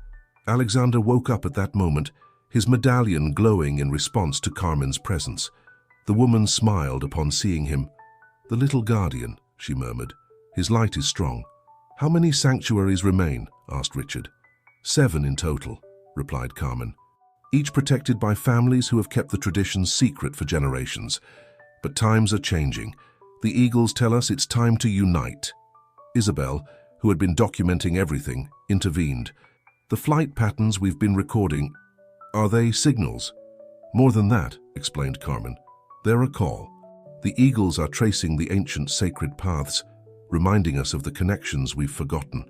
Alexander woke up at that moment, his medallion glowing in response to Carmen's presence. The woman smiled upon seeing him. The little guardian, she murmured. His light is strong. How many sanctuaries remain? Asked Richard. 7 in total, replied Carmen. Each protected by families who have kept the traditions secret for generations. But times are changing. The eagles tell us it's time to unite. Isabel, who had been documenting everything, intervened. The flight patterns we've been recording, are they signals? More than that, explained Carmen. They're a call. The eagles are tracing the ancient sacred paths, reminding us of the connections we've forgotten.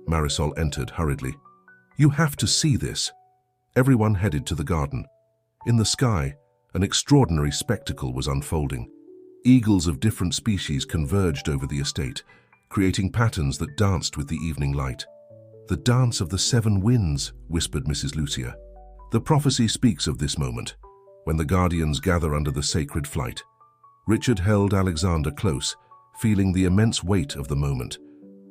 Marisol entered hurriedly. You have to see this. Everyone headed to the garden. In the sky, an extraordinary spectacle was unfolding. Eagles of different species converged over the estate, creating patterns that danced with the evening light. The dance of the 7 winds, whispered Mrs. Lucia. The prophecy speaks of this moment, when the guardians gather under the sacred flight. Richard held Alexander close, feeling the immense weight of the moment.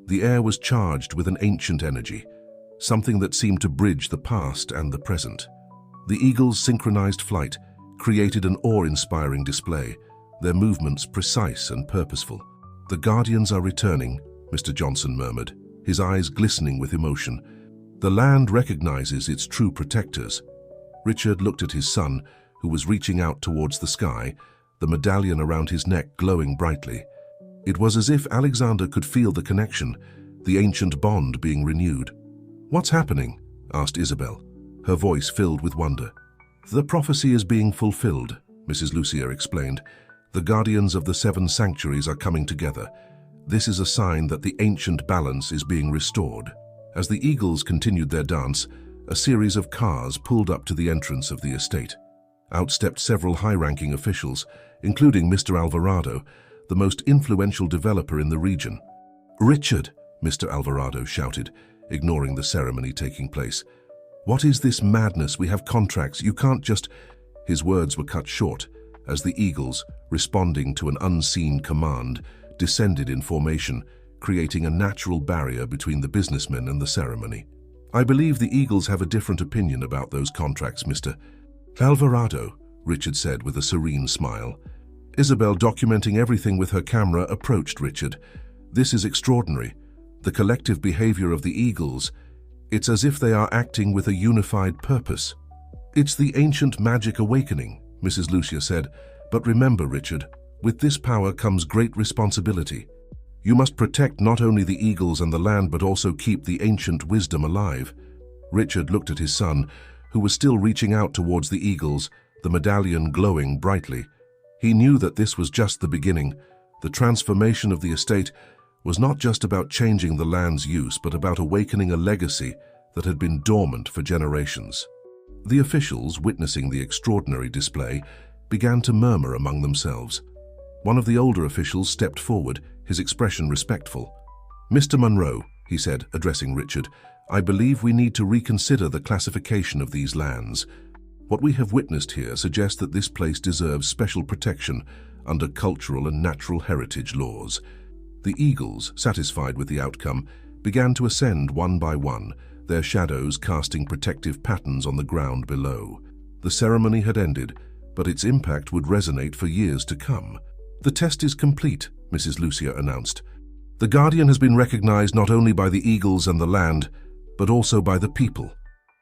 The air was charged with an ancient energy, something that seemed to bridge the past and the present. The eagles' synchronized flight created an awe-inspiring display, their movements precise and purposeful. The guardians are returning, Mr. Johnson murmured, his eyes glistening with emotion. The land recognizes its true protectors. Richard looked at his son, who was reaching out towards the sky, the medallion around his neck glowing brightly. It was as if Alexander could feel the connection, the ancient bond being renewed. What's happening? Asked Isabel, her voice filled with wonder. "The prophecy is being fulfilled," Mrs. Lucia explained. "The guardians of the 7 sanctuaries are coming together. This is a sign that the ancient balance is being restored." As the eagles continued their dance, a series of cars pulled up to the entrance of the estate. Out stepped several high-ranking officials, including Mr. Alvarado, the most influential developer in the region. "Richard," Mr. Alvarado shouted, ignoring the ceremony taking place. "What is this madness? We have contracts. You can't just—" His words were cut short as the eagles, responding to an unseen command, descended in formation, creating a natural barrier between the businessmen and the ceremony. "I believe the eagles have a different opinion about those contracts, Mr. Alvarado," Richard said with a serene smile. Isabel, documenting everything with her camera, approached Richard. "This is extraordinary. The collective behavior of the eagles. It's as if they are acting with a unified purpose." "It's the ancient magic awakening," Mrs. Lucia said. "But remember, Richard, with this power comes great responsibility. You must protect not only the eagles and the land, but also keep the ancient wisdom alive." Richard looked at his son, who was still reaching out towards the eagles, the medallion glowing brightly. He knew that this was just the beginning. The transformation of the estate was not just about changing the land's use, but about awakening a legacy that had been dormant for generations. The officials, witnessing the extraordinary display, began to murmur among themselves. One of the older officials stepped forward, his expression respectful. "Mr. Monroe," he said, addressing Richard, "I believe we need to reconsider the classification of these lands. What we have witnessed here suggests that this place deserves special protection under cultural and natural heritage laws." The eagles, satisfied with the outcome, began to ascend one by one, their shadows casting protective patterns on the ground below. The ceremony had ended, but its impact would resonate for years to come. "The test is complete," Mrs. Lucia announced. "The Guardian has been recognized not only by the eagles and the land, but also by the people."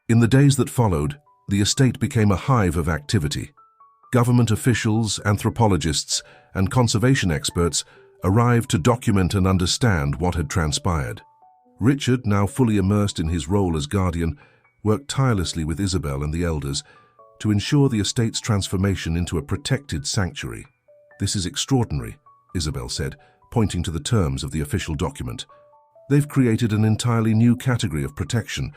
In the days that followed, the estate became a hive of activity. Government officials, anthropologists, and conservation experts arrived to document and understand what had transpired. Richard, now fully immersed in his role as guardian, worked tirelessly with Isabel and the elders to ensure the estate's transformation into a protected sanctuary. "This is extraordinary," Isabel said, pointing to the terms of the official document. "They've created an entirely new category of protection,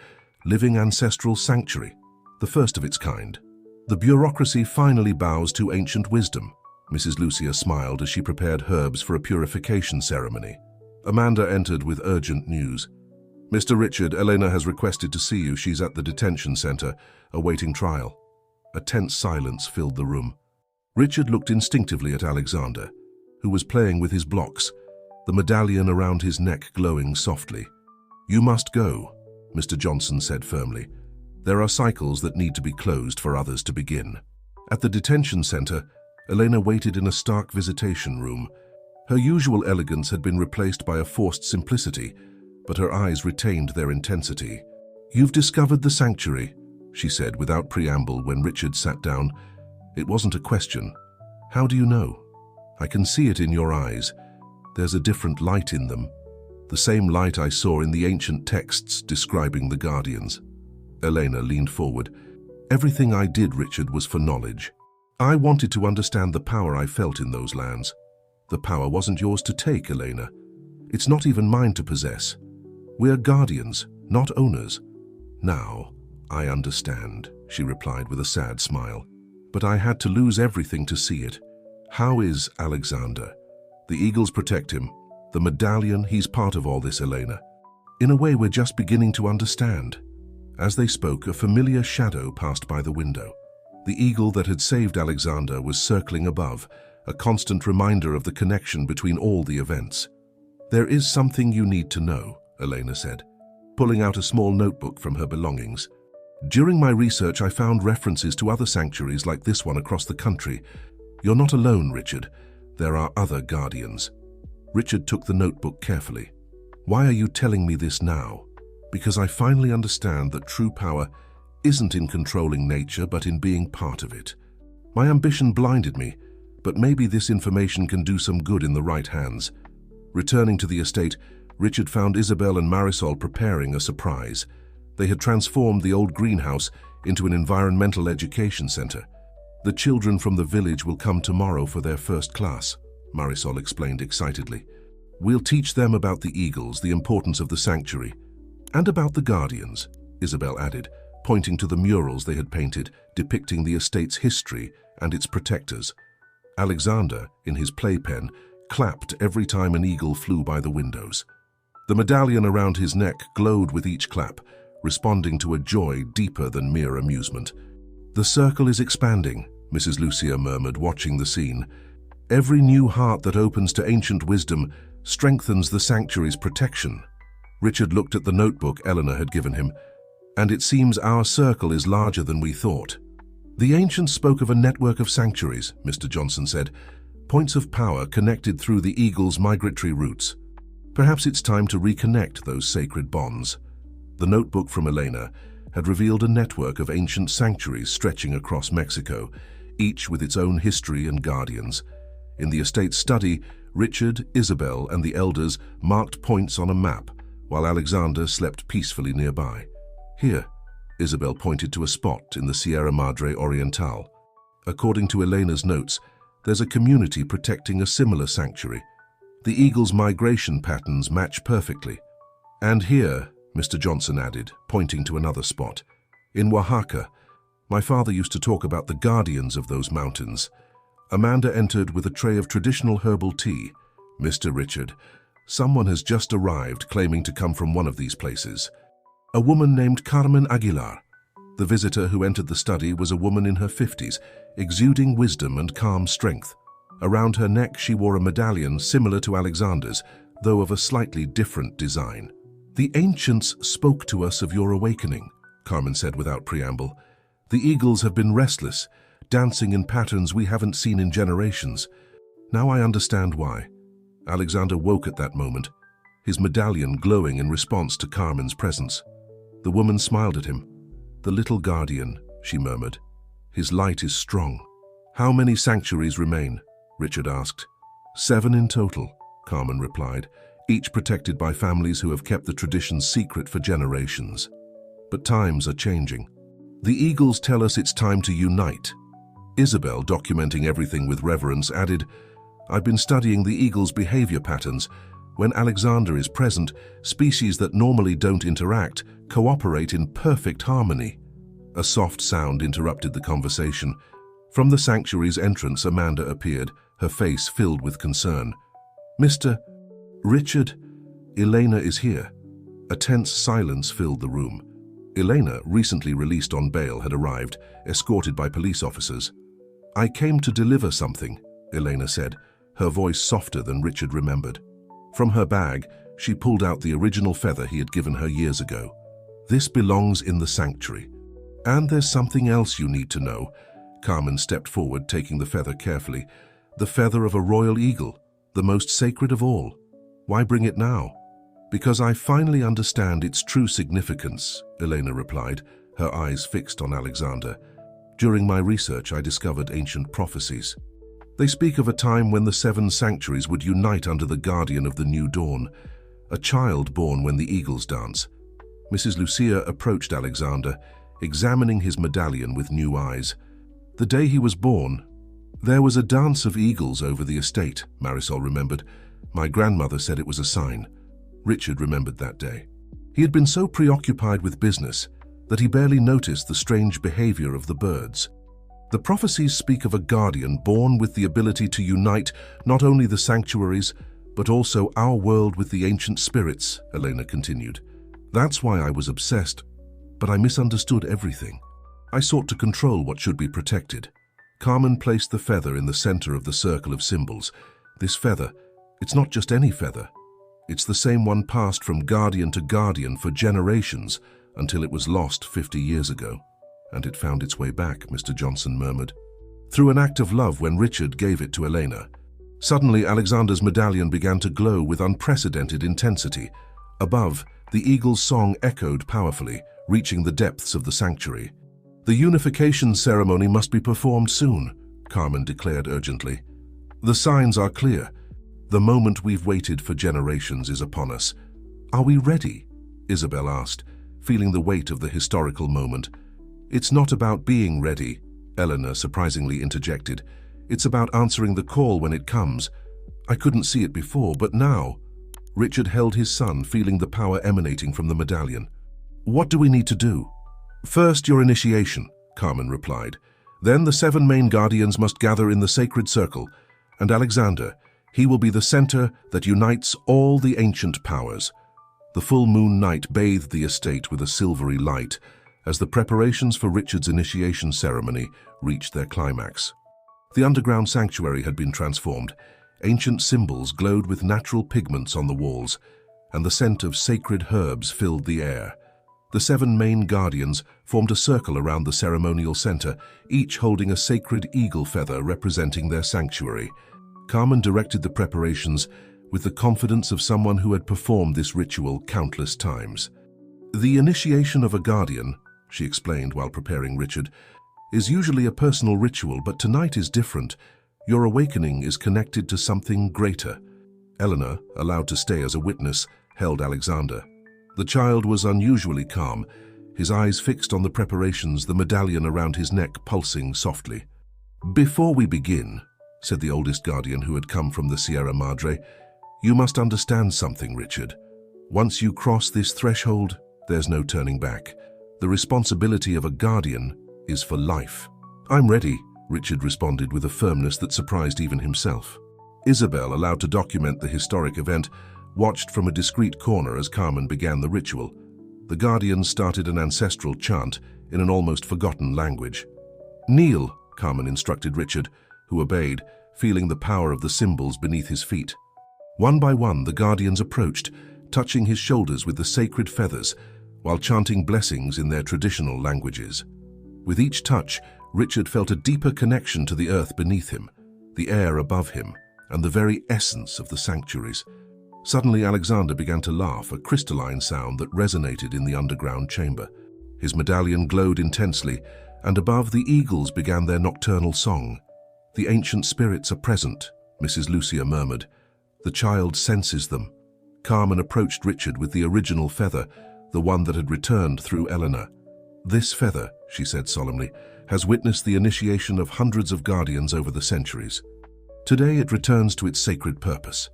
living ancestral sanctuary, the first of its kind. The bureaucracy finally bows to ancient wisdom." Mrs. Lucia smiled as she prepared herbs for a purification ceremony. Amanda entered with urgent news. "Mr. Richard, Elena has requested to see you. She's at the detention center, awaiting trial." A tense silence filled the room. Richard looked instinctively at Alexander, who was playing with his blocks, the medallion around his neck glowing softly. "You must go," Mr. Johnson said firmly. "There are cycles that need to be closed for others to begin." At the detention center, Elena waited in a stark visitation room. Her usual elegance had been replaced by a forced simplicity, but her eyes retained their intensity. "You've discovered the sanctuary," she said without preamble when Richard sat down. "It wasn't a question. How do you know?" "I can see it in your eyes. There's a different light in them. The same light I saw in the ancient texts describing the guardians." Elena leaned forward. "Everything I did, Richard, was for knowledge. I wanted to understand the power I felt in those lands. The power wasn't yours to take, Elena. It's not even mine to possess. We're guardians, not owners." "Now, I understand," she replied with a sad smile. "But I had to lose everything to see it. How is Alexander? The eagles protect him. The medallion, he's part of all this, Elena. In a way, we're just beginning to understand." As they spoke, a familiar shadow passed by the window. The eagle that had saved Alexander was circling above, a constant reminder of the connection between all the events. "There is something you need to know," Elena said, pulling out a small notebook from her belongings. "During my research, I found references to other sanctuaries like this one across the country. You're not alone, Richard. There are other guardians." Richard took the notebook carefully. "Why are you telling me this now?" "Because I finally understand that true power isn't in controlling nature, but in being part of it. My ambition blinded me, but maybe this information can do some good in the right hands." Returning to the estate, Richard found Isabel and Marisol preparing a surprise. They had transformed the old greenhouse into an environmental education center. The children from the village will come tomorrow for their first class, Marisol explained excitedly. We'll teach them about the eagles, the importance of the sanctuary, and about the guardians, Isabel added, pointing to the murals they had painted depicting the estate's history and its protectors. Alexander, in his playpen, clapped every time an eagle flew by the windows. The medallion around his neck glowed with each clap, responding to a joy deeper than mere amusement. The circle is expanding, Mrs. Lucia murmured, watching the scene. Every new heart that opens to ancient wisdom strengthens the sanctuary's protection. Richard looked at the notebook Eleanor had given him. And it seems our circle is larger than we thought. The ancients spoke of a network of sanctuaries, Mr. Johnson said, points of power connected through the eagle's migratory routes. Perhaps it's time to reconnect those sacred bonds. The notebook from Elena had revealed a network of ancient sanctuaries stretching across Mexico, each with its own history and guardians. In the estate's study, Richard, Isabel, and the elders marked points on a map, while Alexander slept peacefully nearby. Here, Isabel pointed to a spot in the Sierra Madre Oriental. According to Elena's notes, there's a community protecting a similar sanctuary. The eagle's migration patterns match perfectly. And here, Mr. Johnson added, pointing to another spot, in Oaxaca. My father used to talk about the guardians of those mountains. Amanda entered with a tray of traditional herbal tea. Mr. Richard, someone has just arrived claiming to come from one of these places. A woman named Carmen Aguilar. The visitor who entered the study was a woman in her 50s, exuding wisdom and calm strength. Around her neck she wore a medallion similar to Alexander's, though of a slightly different design. The ancients spoke to us of your awakening, Carmen said without preamble. The eagles have been restless, dancing in patterns we haven't seen in generations. Now I understand why. Alexander woke at that moment, his medallion glowing in response to Carmen's presence. The woman smiled at him. The little guardian, she murmured. His light is strong. How many sanctuaries remain? Richard asked. 7 in total, Carmen replied, each protected by families who have kept the traditions secret for generations. But times are changing. The eagles tell us it's time to unite. Isabel, documenting everything with reverence, added, I've been studying the eagle's behavior patterns. When Alexander is present, species that normally don't interact cooperate in perfect harmony. A soft sound interrupted the conversation. From the sanctuary's entrance, Amanda appeared, her face filled with concern. Mr. Richard, Elena is here. A tense silence filled the room. Elena, recently released on bail, had arrived, escorted by police officers. I came to deliver something, Elena said, her voice softer than Richard remembered. From her bag, she pulled out the original feather he had given her years ago. This belongs in the sanctuary. And there's something else you need to know. Carmen stepped forward, taking the feather carefully. The feather of a royal eagle, the most sacred of all. Why bring it now? Because I finally understand its true significance, Elena replied, her eyes fixed on Alexander. During my research, I discovered ancient prophecies. They speak of a time when the 7 sanctuaries would unite under the guardian of the new dawn, a child born when the eagles dance. Mrs. Lucia approached Alexander, examining his medallion with new eyes. The day he was born, there was a dance of eagles over the estate, Marisol remembered. My grandmother said it was a sign. Richard remembered that day. He had been so preoccupied with business that he barely noticed the strange behavior of the birds. The prophecies speak of a guardian born with the ability to unite not only the sanctuaries, but also our world with the ancient spirits, Elena continued. That's why I was obsessed, but I misunderstood everything. I sought to control what should be protected. Carmen placed the feather in the center of the circle of symbols. This feather, it's not just any feather. It's the same one passed from guardian to guardian for generations until it was lost 50 years ago. And it found its way back, Mr. Johnson murmured. Through an act of love when Richard gave it to Elena. Suddenly, Alexander's medallion began to glow with unprecedented intensity. Above, the eagle's song echoed powerfully, reaching the depths of the sanctuary. The unification ceremony must be performed soon, Carmen declared urgently. The signs are clear. The moment we've waited for generations is upon us. Are we ready? Isabel asked, feeling the weight of the historical moment. "It's not about being ready," Eleanor surprisingly interjected. "It's about answering the call when it comes. I couldn't see it before, but now." Richard held his son, feeling the power emanating from the medallion. "What do we need to do?" "First, your initiation," Carmen replied. "Then the 7 main guardians must gather in the sacred circle, and Alexander, he will be the center that unites all the ancient powers." The full moon night bathed the estate with a silvery light as the preparations for Richard's initiation ceremony reached their climax. The underground sanctuary had been transformed. Ancient symbols glowed with natural pigments on the walls, and the scent of sacred herbs filled the air. The 7 main guardians formed a circle around the ceremonial center, each holding a sacred eagle feather representing their sanctuary. Carmen directed the preparations with the confidence of someone who had performed this ritual countless times. "The initiation of a guardian," she explained while preparing Richard, "is usually a personal ritual, but tonight is different. Your awakening is connected to something greater." Eleanor, allowed to stay as a witness, held Alexander. The child was unusually calm, his eyes fixed on the preparations, the medallion around his neck pulsing softly. "Before we begin," said the oldest guardian who had come from the Sierra Madre, "you must understand something, Richard. Once you cross this threshold, there's no turning back. The responsibility of a guardian is for life." "I'm ready," Richard responded with a firmness that surprised even himself. Isabel, allowed to document the historic event, watched from a discreet corner as Carmen began the ritual. The guardians started an ancestral chant in an almost forgotten language. "Kneel," Carmen instructed Richard, who obeyed, feeling the power of the symbols beneath his feet. One by one, the guardians approached, touching his shoulders with the sacred feathers, while chanting blessings in their traditional languages. With each touch, Richard felt a deeper connection to the earth beneath him, the air above him, and the very essence of the sanctuaries. Suddenly, Alexander began to laugh, a crystalline sound that resonated in the underground chamber. His medallion glowed intensely, and above the eagles began their nocturnal song. "The ancient spirits are present," Mrs. Lucia murmured. "The child senses them." Carmen approached Richard with the original feather, the one that had returned through Eleanor. "This feather," she said solemnly, "has witnessed the initiation of hundreds of guardians over the centuries. Today it returns to its sacred purpose."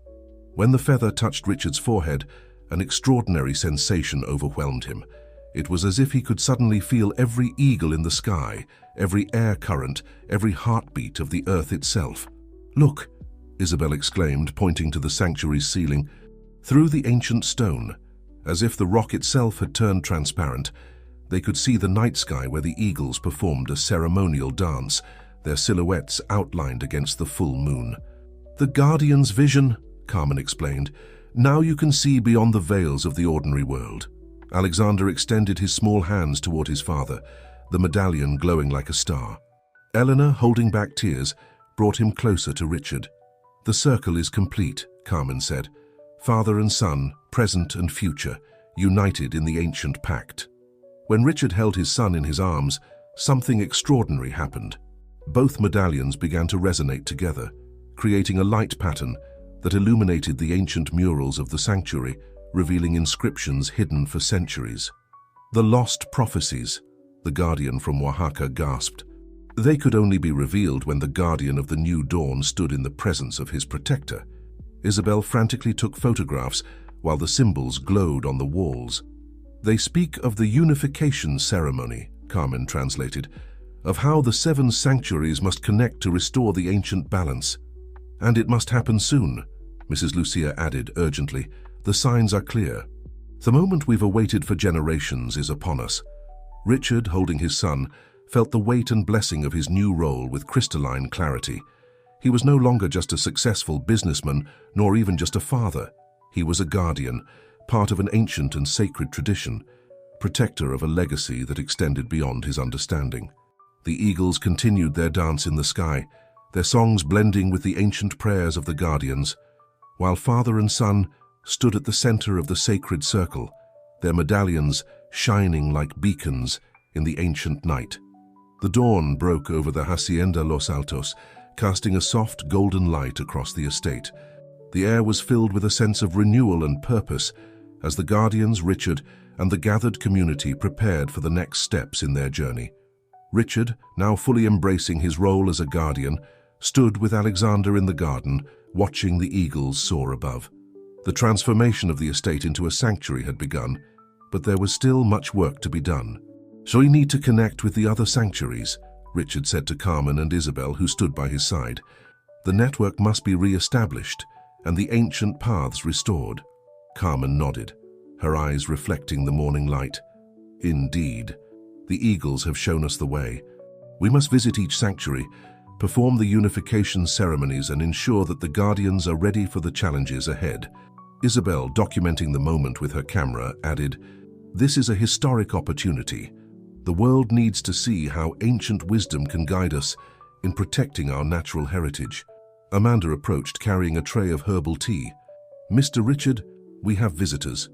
When the feather touched Richard's forehead, an extraordinary sensation overwhelmed him. It was as if he could suddenly feel every eagle in the sky, every air current, every heartbeat of the earth itself. "Look," Isabel exclaimed, pointing to the sanctuary's ceiling. Through the ancient stone, as if the rock itself had turned transparent, they could see the night sky where the eagles performed a ceremonial dance, their silhouettes outlined against the full moon. "The Guardian's vision," Carmen explained. "Now you can see beyond the veils of the ordinary world." Alexander extended his small hands toward his father, the medallion glowing like a star. Eleanor, holding back tears, brought him closer to Richard. "The circle is complete," Carmen said. "Father and son, present and future, united in the ancient pact." When Richard held his son in his arms, something extraordinary happened. Both medallions began to resonate together, creating a light pattern that illuminated the ancient murals of the sanctuary, revealing inscriptions hidden for centuries. "The lost prophecies," the guardian from Oaxaca gasped. They could only be revealed when the guardian of the new dawn stood in the presence of his protector. Isabel frantically took photographs while the symbols glowed on the walls. "They speak of the unification ceremony," Carmen translated, "of how the 7 sanctuaries must connect to restore the ancient balance. And it must happen soon," Mrs. Lucia added urgently. "The signs are clear. The moment we've awaited for generations is upon us." Richard, holding his son, felt the weight and blessing of his new role with crystalline clarity. He was no longer just a successful businessman, nor even just a father. He was a guardian, part of an ancient and sacred tradition, protector of a legacy that extended beyond his understanding. The eagles continued their dance in the sky, their songs blending with the ancient prayers of the guardians, while father and son stood at the center of the sacred circle, their medallions shining like beacons in the ancient night. The dawn broke over the Hacienda Los Altos, casting a soft golden light across the estate. The air was filled with a sense of renewal and purpose as the guardians, Richard, and the gathered community prepared for the next steps in their journey. Richard, now fully embracing his role as a guardian, stood with Alexander in the garden, watching the eagles soar above. The transformation of the estate into a sanctuary had begun, but there was still much work to be done. "So we need to connect with the other sanctuaries," Richard said to Carmen and Isabel, who stood by his side. "The network must be re-established and the ancient paths restored." Carmen nodded, her eyes reflecting the morning light. "Indeed, the eagles have shown us the way. We must visit each sanctuary, perform the unification ceremonies, and ensure that the guardians are ready for the challenges ahead." Isabel, documenting the moment with her camera, added, "This is a historic opportunity. The world needs to see how ancient wisdom can guide us in protecting our natural heritage." Amanda approached, carrying a tray of herbal tea. "Mr. Richard, we have visitors.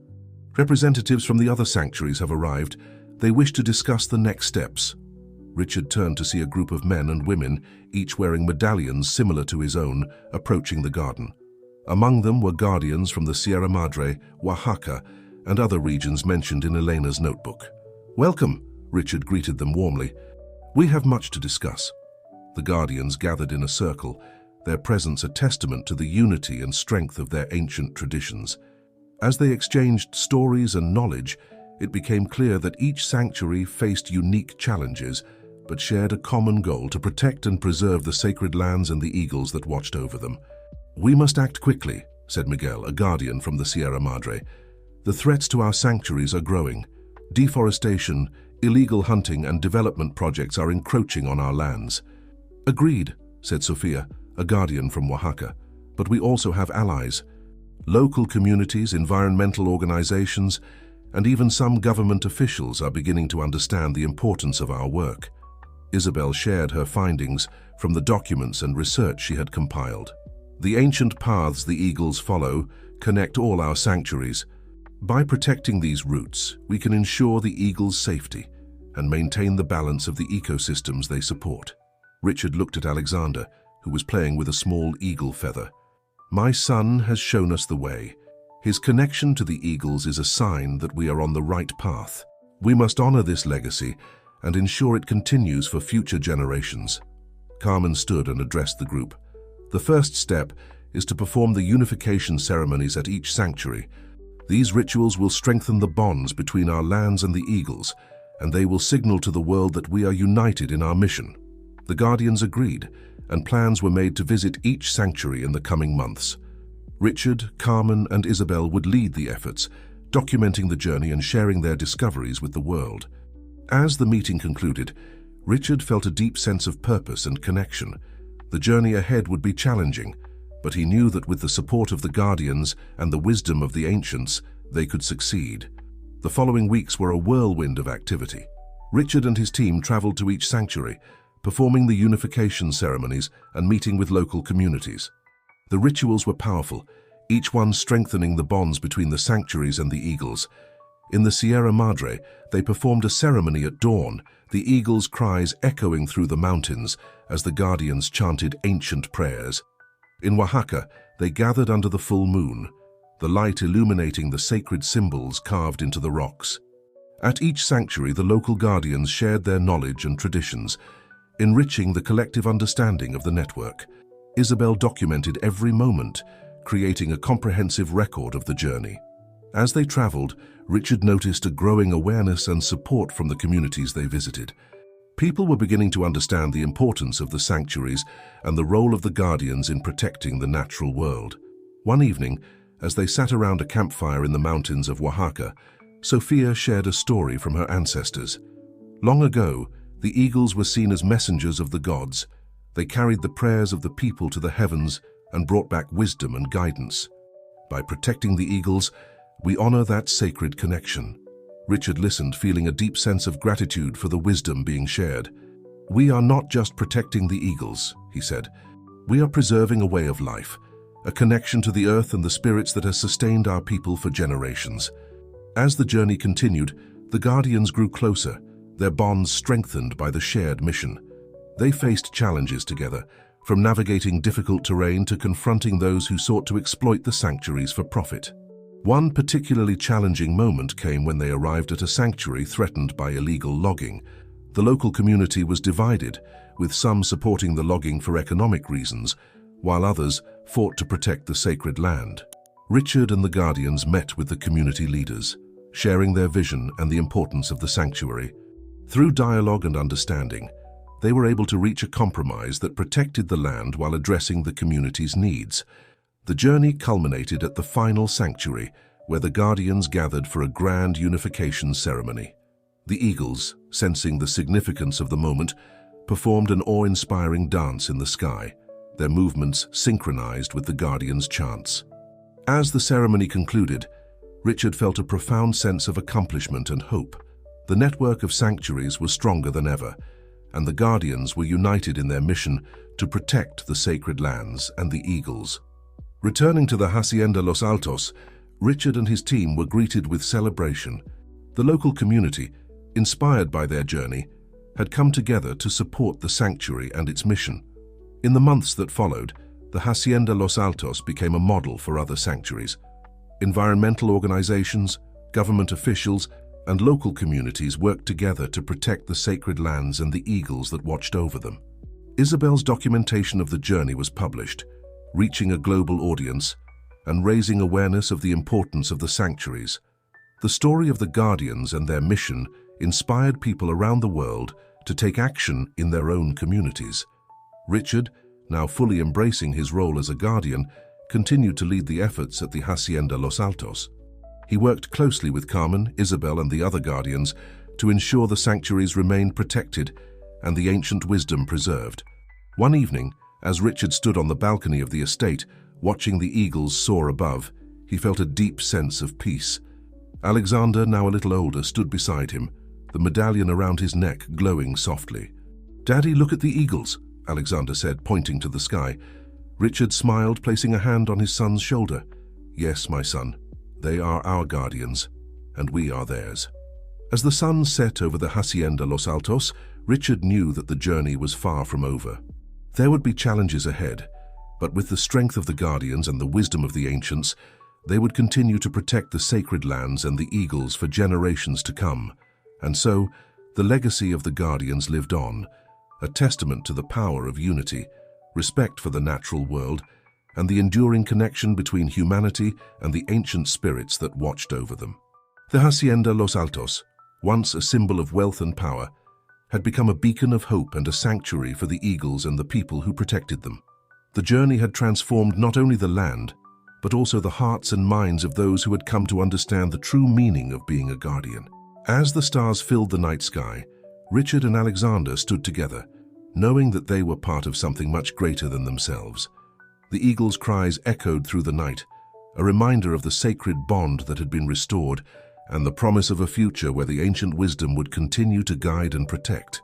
Representatives from the other sanctuaries have arrived. They wish to discuss the next steps." Richard turned to see a group of men and women, each wearing medallions similar to his own, approaching the garden. Among them were guardians from the Sierra Madre, Oaxaca, and other regions mentioned in Elena's notebook. "Welcome," Richard greeted them warmly. "We have much to discuss." The guardians gathered in a circle, their presence a testament to the unity and strength of their ancient traditions. As they exchanged stories and knowledge, it became clear that each sanctuary faced unique challenges, but shared a common goal to protect and preserve the sacred lands and the eagles that watched over them. "We must act quickly," said Miguel, a guardian from the Sierra Madre. "The threats to our sanctuaries are growing. Deforestation, illegal hunting, and development projects are encroaching on our lands." "Agreed," said Sofia, a guardian from Oaxaca. "But we also have allies. Local communities, environmental organizations, and even some government officials are beginning to understand the importance of our work." Isabel shared her findings from the documents and research she had compiled. "The ancient paths the eagles follow connect all our sanctuaries. By protecting these routes, we can ensure the eagles' safety and maintain the balance of the ecosystems they support." Richard looked at Alexander, who was playing with a small eagle feather. "My son has shown us the way. His connection to the eagles is a sign that we are on the right path. We must honor this legacy and ensure it continues for future generations." Carmen stood and addressed the group. "The first step is to perform the unification ceremonies at each sanctuary. These rituals will strengthen the bonds between our lands and the eagles, and they will signal to the world that we are united in our mission." The guardians agreed, and plans were made to visit each sanctuary in the coming months. Richard, Carmen, and Isabel would lead the efforts, documenting the journey and sharing their discoveries with the world. As the meeting concluded, Richard felt a deep sense of purpose and connection. The journey ahead would be challenging, but he knew that with the support of the guardians and the wisdom of the ancients, they could succeed. The following weeks were a whirlwind of activity. Richard and his team traveled to each sanctuary, performing the unification ceremonies and meeting with local communities. The rituals were powerful, each one strengthening the bonds between the sanctuaries and the eagles. In the Sierra Madre, they performed a ceremony at dawn, the eagles' cries echoing through the mountains as the guardians chanted ancient prayers. In Oaxaca, they gathered under the full moon, the light illuminating the sacred symbols carved into the rocks. At each sanctuary, the local guardians shared their knowledge and traditions, enriching the collective understanding of the network. Isabel documented every moment, creating a comprehensive record of the journey. As they traveled, Richard noticed a growing awareness and support from the communities they visited. People were beginning to understand the importance of the sanctuaries and the role of the guardians in protecting the natural world. One evening, as they sat around a campfire in the mountains of Oaxaca, Sofia shared a story from her ancestors. Long ago, the eagles were seen as messengers of the gods. They carried the prayers of the people to the heavens and brought back wisdom and guidance. By protecting the eagles, we honor that sacred connection. Richard listened, feeling a deep sense of gratitude for the wisdom being shared. "We are not just protecting the eagles," he said. "We are preserving a way of life, a connection to the earth and the spirits that has sustained our people for generations." As the journey continued, the guardians grew closer, their bonds strengthened by the shared mission. They faced challenges together, from navigating difficult terrain to confronting those who sought to exploit the sanctuaries for profit. One particularly challenging moment came when they arrived at a sanctuary threatened by illegal logging. The local community was divided, with some supporting the logging for economic reasons, while others fought to protect the sacred land. Richard and the Guardians met with the community leaders, sharing their vision and the importance of the sanctuary. Through dialogue and understanding, they were able to reach a compromise that protected the land while addressing the community's needs. The journey culminated at the final sanctuary, where the Guardians gathered for a grand unification ceremony. The eagles, sensing the significance of the moment, performed an awe-inspiring dance in the sky, their movements synchronized with the Guardians' chants. As the ceremony concluded, Richard felt a profound sense of accomplishment and hope. The network of sanctuaries was stronger than ever, and the Guardians were united in their mission to protect the sacred lands and the eagles. Returning to the Hacienda Los Altos, Richard and his team were greeted with celebration. The local community, inspired by their journey, had come together to support the sanctuary and its mission. In the months that followed, the Hacienda Los Altos became a model for other sanctuaries. Environmental organizations, government officials, and local communities worked together to protect the sacred lands and the eagles that watched over them. Isabel's documentation of the journey was published, reaching a global audience and raising awareness of the importance of the sanctuaries. The story of the Guardians and their mission inspired people around the world to take action in their own communities. Richard, now fully embracing his role as a guardian, continued to lead the efforts at the Hacienda Los Altos. He worked closely with Carmen, Isabel, and the other Guardians to ensure the sanctuaries remained protected and the ancient wisdom preserved. One evening, as Richard stood on the balcony of the estate, watching the eagles soar above, he felt a deep sense of peace. Alexander, now a little older, stood beside him, the medallion around his neck glowing softly. "Daddy, look at the eagles," Alexander said, pointing to the sky. Richard smiled, placing a hand on his son's shoulder. "Yes, my son, they are our guardians, and we are theirs." As the sun set over the Hacienda Los Altos, Richard knew that the journey was far from over. There would be challenges ahead, but with the strength of the Guardians and the wisdom of the ancients, they would continue to protect the sacred lands and the eagles for generations to come. And so, the legacy of the Guardians lived on, a testament to the power of unity, respect for the natural world, and the enduring connection between humanity and the ancient spirits that watched over them. The Hacienda Los Altos, once a symbol of wealth and power, had become a beacon of hope and a sanctuary for the eagles and the people who protected them. The journey had transformed not only the land, but also the hearts and minds of those who had come to understand the true meaning of being a guardian. As the stars filled the night sky, Richard and Alexander stood together, knowing that they were part of something much greater than themselves. The eagles' cries echoed through the night, a reminder of the sacred bond that had been restored and the promise of a future where the ancient wisdom would continue to guide and protect.